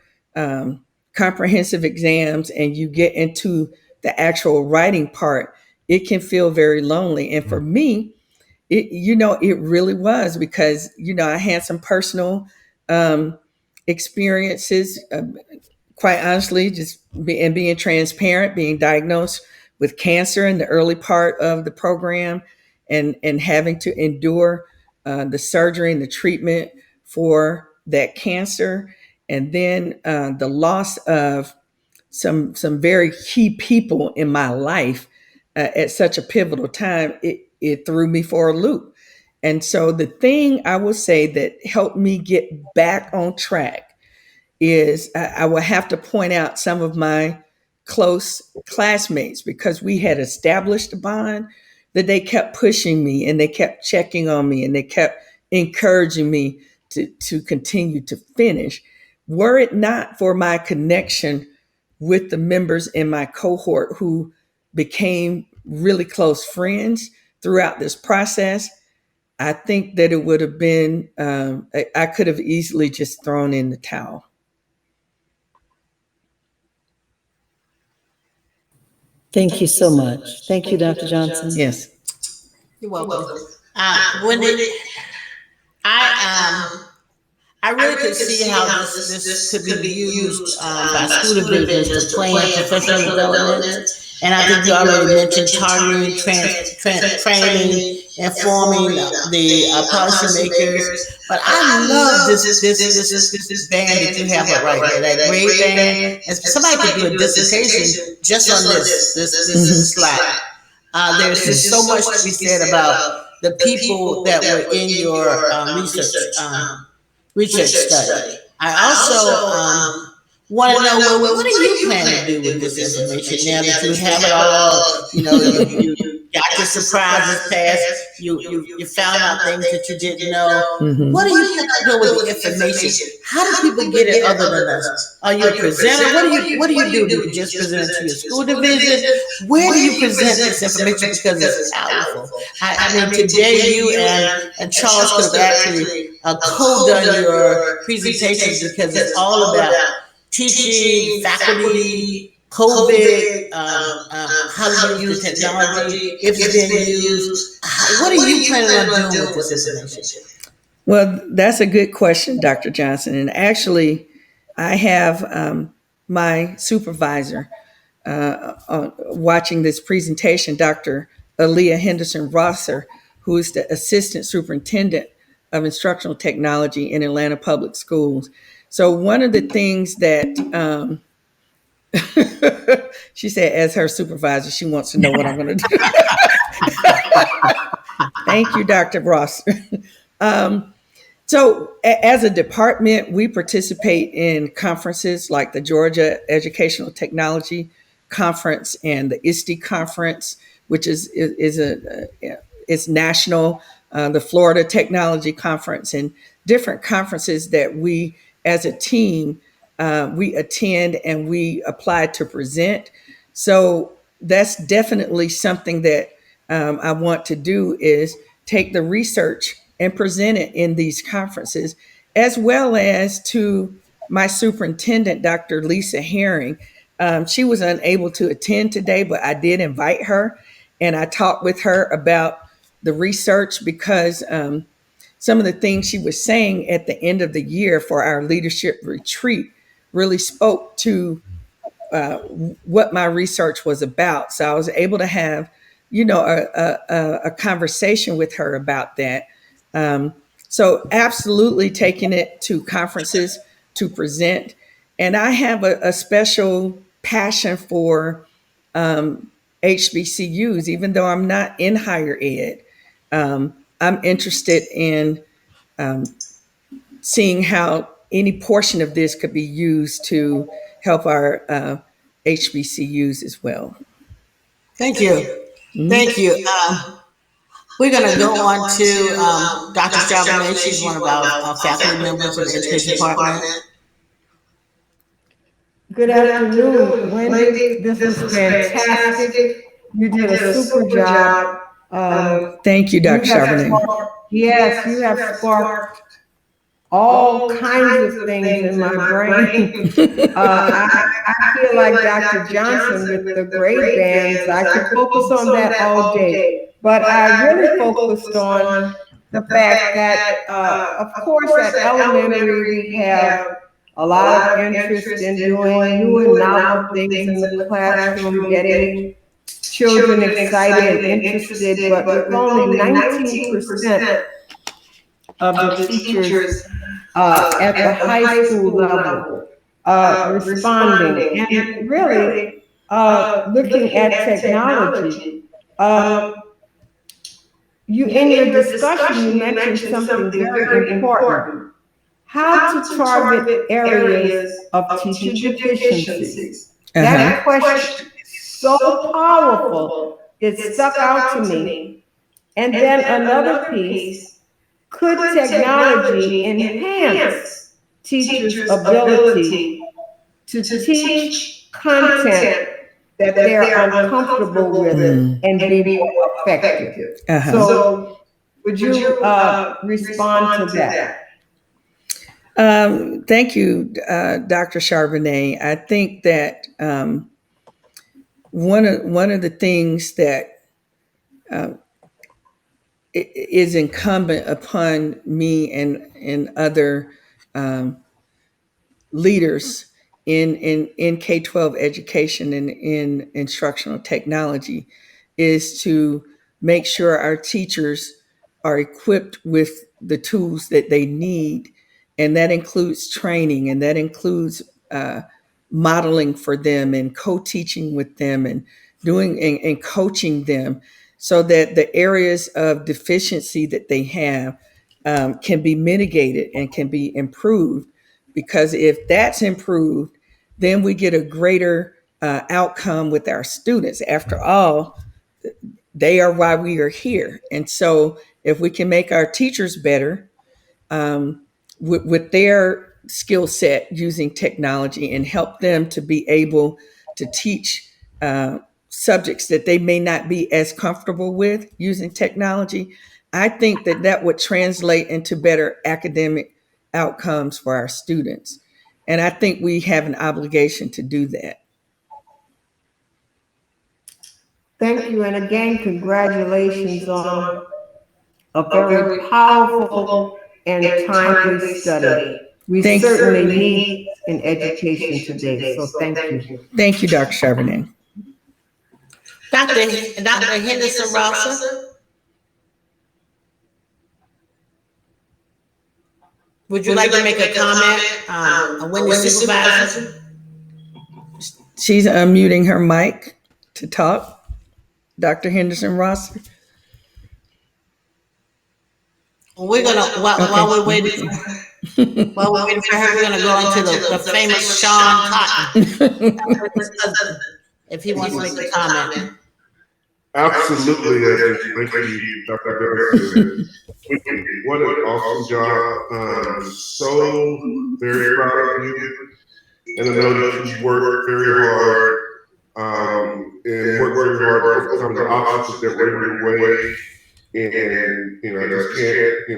comprehensive exams and you get into the actual writing part, it can feel very lonely. And for me, it really was because I had some personal um, experiences. Quite honestly, and being transparent, being diagnosed with cancer in the early part of the program, and having to endure the surgery and the treatment for that cancer, and then the loss of some very key people in my life at such a pivotal time. It threw me for a loop. And so the thing I will say that helped me get back on track is I will have to point out some of my close classmates, because we had established a bond, that they kept pushing me and they kept checking on me and they kept encouraging me to continue to finish. Were it not for my connection with the members in my cohort who became really close friends throughout this process, I think that it would have been, I could have easily just thrown in the towel. Thank you so much. Thank you, Dr. Johnson. Yes. You're welcome. Wendy, I really could see how this could be used by school divisions to plan professional development. And I think you already mentioned targeting, training, informing the policymakers. But I love this band that you have right here, that great band. And somebody could do a dissertation just on this slide. There's just so much to be said about the people that were in your research study. I also want to know, well, what do you plan to do with this information now that you have it all? You got your surprises past. You found out things that you didn't know. Mm-hmm. What do you plan to do with the information? How do people get it other than us? Are you a presenter? What do you do? Do you just present it to your school division? Where do you present this information because it's powerful? I mean, today you and Charles could have actually co-done your presentations because it's all about teaching, faculty, COVID, how to use technology, if it's being used. What are you planning on doing with this information? Well, that's a good question, Dr. Johnson. And actually, I have my supervisor watching this presentation, Dr. Aaliyah Henderson Rosser, who is the Assistant Superintendent of Instructional Technology in Atlanta Public Schools. So one of the things that she said, as her supervisor, she wants to know what I'm going to do. Thank you, Dr. Ross. So as a department, we participate in conferences like the Georgia Educational Technology Conference and the ISTE Conference, which is national, the Florida Technology Conference, and different conferences that we as a team, we attend and we apply to present. So that's definitely something that I want to do, is take the research and present it in these conferences, as well as to my superintendent, Dr. Lisa Herring. She was unable to attend today, but I did invite her and I talked with her about the research because some of the things she was saying at the end of the year for our leadership retreat really spoke to what my research was about. So I was able to have, a conversation with her about that. So absolutely taking it to conferences to present. And I have a special passion for HBCUs, even though I'm not in higher ed. I'm interested in seeing how any portion of this could be used to help our HBCUs as well. Thank you. Mm-hmm. Thank you. We're going to go on to Dr. Jallim-Hall. She's one of our faculty members of the Education Department. Good afternoon, Wendy. This was fantastic. You did a super job. Thank you, Dr. Jallim-Hall. Yes, you have sparked all kinds of things in my brain. I feel like Dr. Johnson with the grade bands. I could focus on that all day. But I really focused on the fact that, of course, at elementary, we have a lot of interest in doing new and novel things in the classroom, getting children excited and interested, but with only 19% of the teachers at the high school level responding. And really, looking at technology, in your discussion, you mentioned something very important. How to target areas of teacher deficiencies. That question is so powerful, it stuck out to me. And then another piece, could technology enhance teachers' ability to teach content that they're uncomfortable with and be more effective? So would you respond to that? Thank you, Dr. Charbonnet. I think that one of the things that is incumbent upon me and other leaders in K-12 education and in instructional technology is to make sure our teachers are equipped with the tools that they need. And that includes training, and that includes modeling for them and co-teaching with them and doing and coaching them so that the areas of deficiency that they have can be mitigated and can be improved. Because if that's improved, then we get a greater outcome with our students. After all, they are why we are here. And so if we can make our teachers better with their skill set using technology and help them to be able to teach subjects that they may not be as comfortable with using technology, I think that that would translate into better academic outcomes for our students. And I think we have an obligation to do that. Thank you. And again, congratulations on a very powerful and timely study. We certainly need in education today. So thank you. Thank you, Dr. Charbonnet. Dr. Henderson Rosser, would you like to make a comment on Wendy's supervisor? She's unmuting her mic to talk. Dr. Henderson Rosser. We're gonna while we're waiting for her, we're gonna go into the famous Sean Cotton. If he wants to make a comment. Absolutely, thank you, Dr. Harris. What an awesome job. So very proud of you. And I know that you worked very hard and worked very hard to overcome the obstacles that were in your way. And, I just can't, say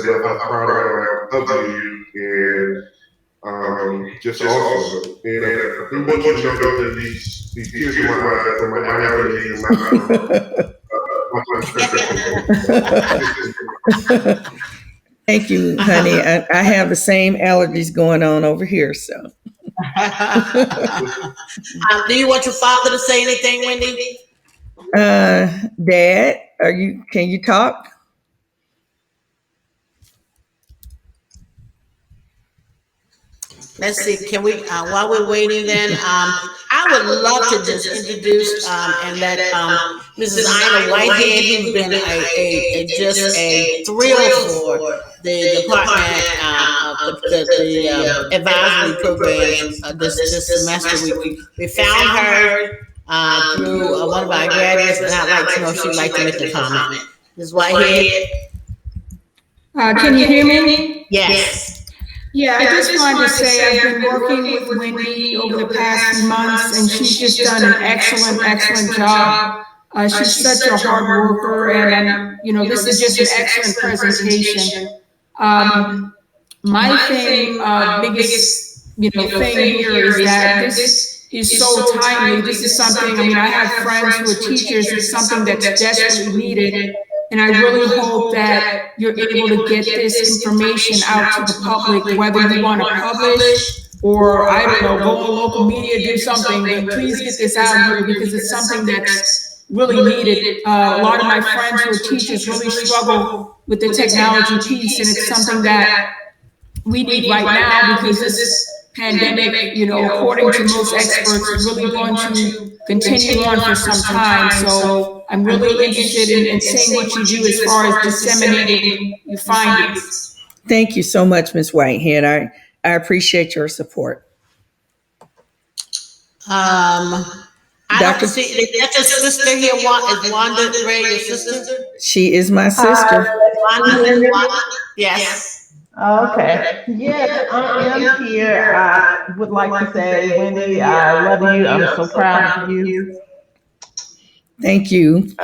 enough how proud I am of you. And just awesome. And we want you to know that these tears in my eyes from my allergies and my Thank you, honey. I have the same allergies going on over here, so. Do you want your father to say anything, Wendy? Dad, can you talk? Let's see, can we, while we're waiting then, I would love to just introduce and let Mrs. Ina Whitehead, who's been just a thrill for the department, the advisory programs this semester. We found her through one of our graduates, and I'd like to know if she'd like to make a comment. Mrs. Whitehead? Can you hear me? Yes. Yeah, I just wanted to say I've been working with Wendy over the past few months, and she's just done an excellent job. She's such a hard worker, and this is just an excellent presentation. My biggest thing here is that this is so timely. This is something. I have friends who are teachers. It's something that's desperately needed. And I really hope that you're able to get this information out to the public, whether you want to publish or, I don't know, go on local media, do something, but please get this out here because it's something that's really needed. A lot of my friends who are teachers really struggle with the technology piece, and it's something that we need right now because this pandemic, according to most experts, is really going to continue on for some time. So I'm really interested in seeing what you do as far as disseminating your findings. Thank you so much, Ms. Whitehead. I appreciate your support. I hope to see. Is that your sister here? Is Wanda Ray your sister? She is my sister. Wanda? Yes. Okay. Yes, I am here. I would like to say, Wendy, I love you. I'm so proud of you. Thank you.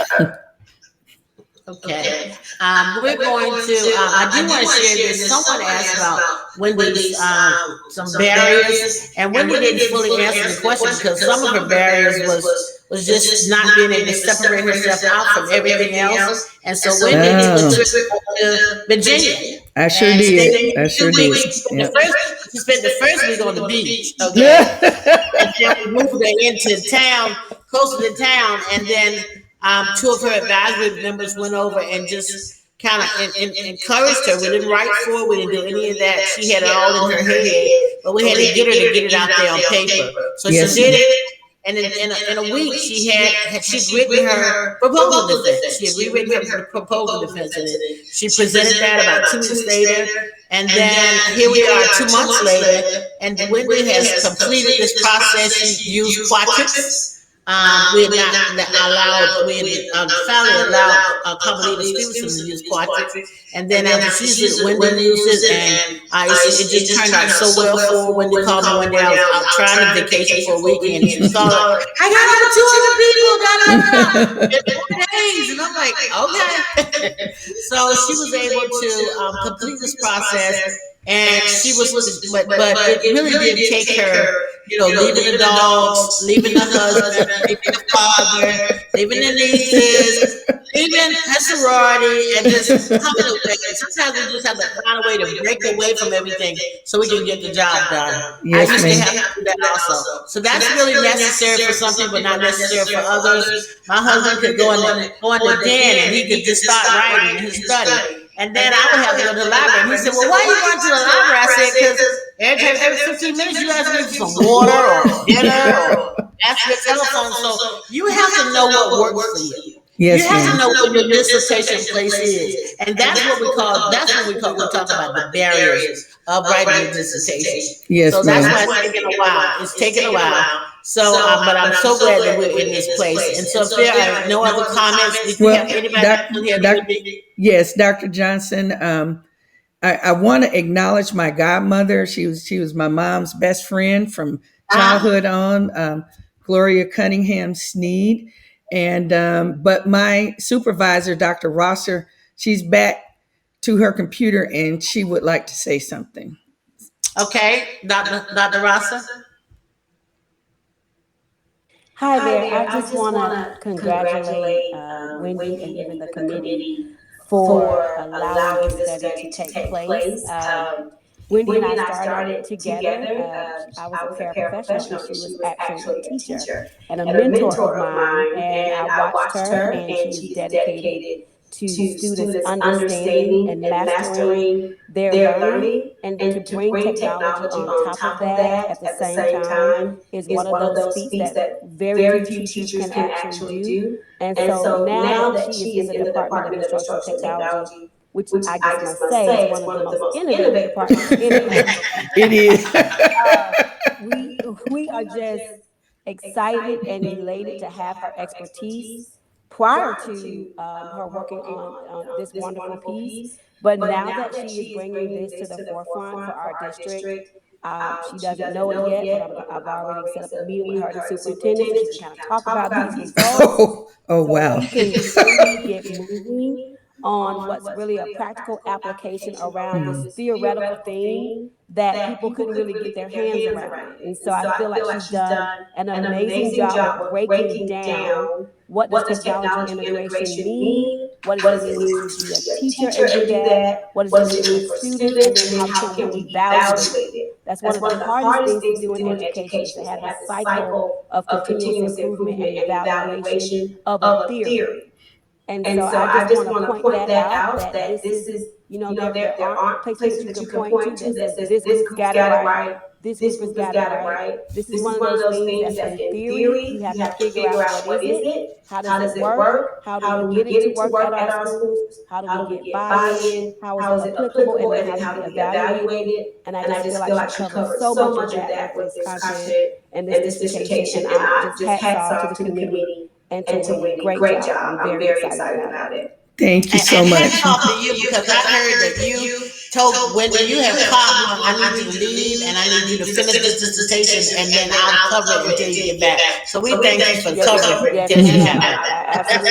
Okay. We're going to, I do want to share this. Someone asked about Wendy's, some barriers, and Wendy didn't fully answer the question because some of her barriers was just not being able to separate herself out from everything else. And so Wendy did the trip to Virginia. I sure did. I sure did. Yep. She spent the first week on the beach. Okay. And then we moved her into town, closer to town, and then two of her advisory members went over and just kind of encouraged her. We didn't write for her. We didn't do any of that. She had it all in her head, but we had to get her to get it out there on paper. So she did it. And in a week, she'd written her proposal defense. She had rewritten her proposal defense, and she presented that about 2 weeks later. And then here we are 2 months later, and Wendy has completed this process. She used quadrants. We had not allowed, we had finally allowed Carmelita Stevenson to use quadrants. And then after she used it, Wendy used it, and it just turned out so well for her. Wendy called me one day. I was out trying to vacation for a weekend, and she was calling, I got over 200 people, in 4 days. And I'm like, okay. So she was able to complete this process. And she was, but it really did take her, leaving the dogs, leaving the husband, leaving the father, leaving the nieces, leaving her sorority, and just coming away. And sometimes we just have to find a way to break away from everything so we can get the job done. Yes, I used to have to do that also. So that's really necessary for some people, not necessary for others. My husband could go in the den and he could just start writing in his study. And then I would have to go to the library. And he said, well, why are you going to the library? I said, because every 15 minutes you ask me for some water or dinner or ask your telephone. So you have to know what works for you. Yes, you have to know what your dissertation place is. And that's what we talk about the barriers of writing a dissertation. Yes, so that's why it's taken a while. It's taken a while. So, but I'm so glad that we're in this place. And so if there are no other comments, did you have anybody? Yes, Dr. Johnson. I want to acknowledge my godmother. She was my mom's best friend from childhood on, Gloria Cunningham Sneed. And but my supervisor, Dr. Rosser, she's back to her computer and she would like to say something. Okay, Dr. Rosser. Hi there. I just want to congratulate Wendy and even the committee for allowing this study to take place. Wendy and I started together. I was a paraprofessional and she was actually a teacher and a mentor of mine. And I watched her and she is dedicated to students understanding and mastering their learning, and to bring technology on top of that at the same time is one of those feats that very few teachers can actually do. And so now that she is in the Department of Instructional Technology, which I guess must say is one of the most innovative departments anyway. It is. We are just excited and elated to have her expertise prior to her working on this wonderful piece. But now that she is bringing this to the forefront for our district, she doesn't know it yet, but I've already set up a meeting with her and the superintendent so she can kind of talk about these results. Wow. So we can really get moving on what's really a practical application around this theoretical thing that people couldn't really get their hands around. And so I feel like she's done an amazing job of breaking down what does technology integration mean, what does it mean to be a teacher and do that, what does it mean for students, and then how can we evaluate it. That's one of the hardest things to do in education, is to have a cycle of continuous improvement and evaluation of a theory. And so I just want to point that out, that this is there aren't places that you can point to that says this group's got it right, this group has got it right. This is one of those things that's in theory. You have to figure out what is it, how does it work, how do we get it to work at our schools, how do we get buy-in, how is it applicable, and then how do we evaluate it. And I just feel like she covered so much of that with this content and this dissertation. And I just hats off to the committee and to Wendy. Great job. I'm very excited about it. Thank you so much. Hats off to you, because I heard that you told Wendy you have problem. I need you to leave and I need you to finish this dissertation, and then I'll cover it until you get back. So we thank you for covering it. Absolutely.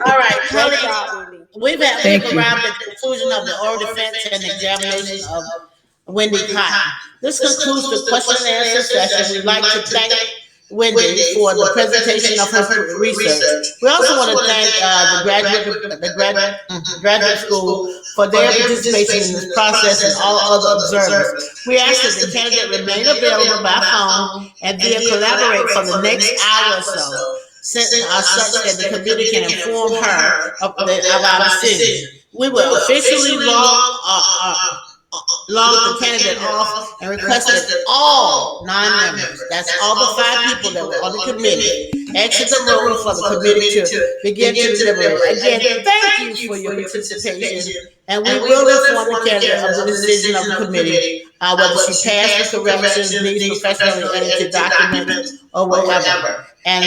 All right, Great job, Wendy. we've arrived at the conclusion of the oral defense and examination of Wendy Cotton. This concludes the question and answer session. We'd like to thank Wendy for the presentation of her research. We also want to thank the graduate school for their participation in this process and all other observers. We ask that the candidate remain available by phone and via collaborate for the next hour or so, such that the committee can inform her of our decision. We will officially log the candidate off and request that all 9 members, that's all the 5 people that were on the committee, exit the room for the committee to begin to deliberate. Again, thank you for your participation, and we will inform the candidate of the decision of the committee, whether she passed the corrections, needs professionally edited documents, or whatever. And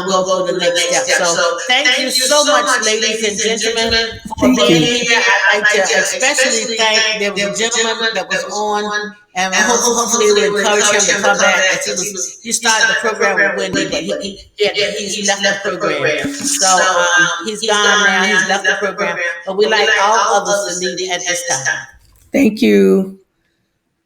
we'll go to the next step. So thank you so much, ladies and gentlemen, for being here. I'd like to especially thank, there was a gentleman that was on, and hopefully we'll encourage him to come back. He started the program with Wendy, but he's left the program. So he's gone now, he's left the program, but we like all others to lead at this time. Thank you.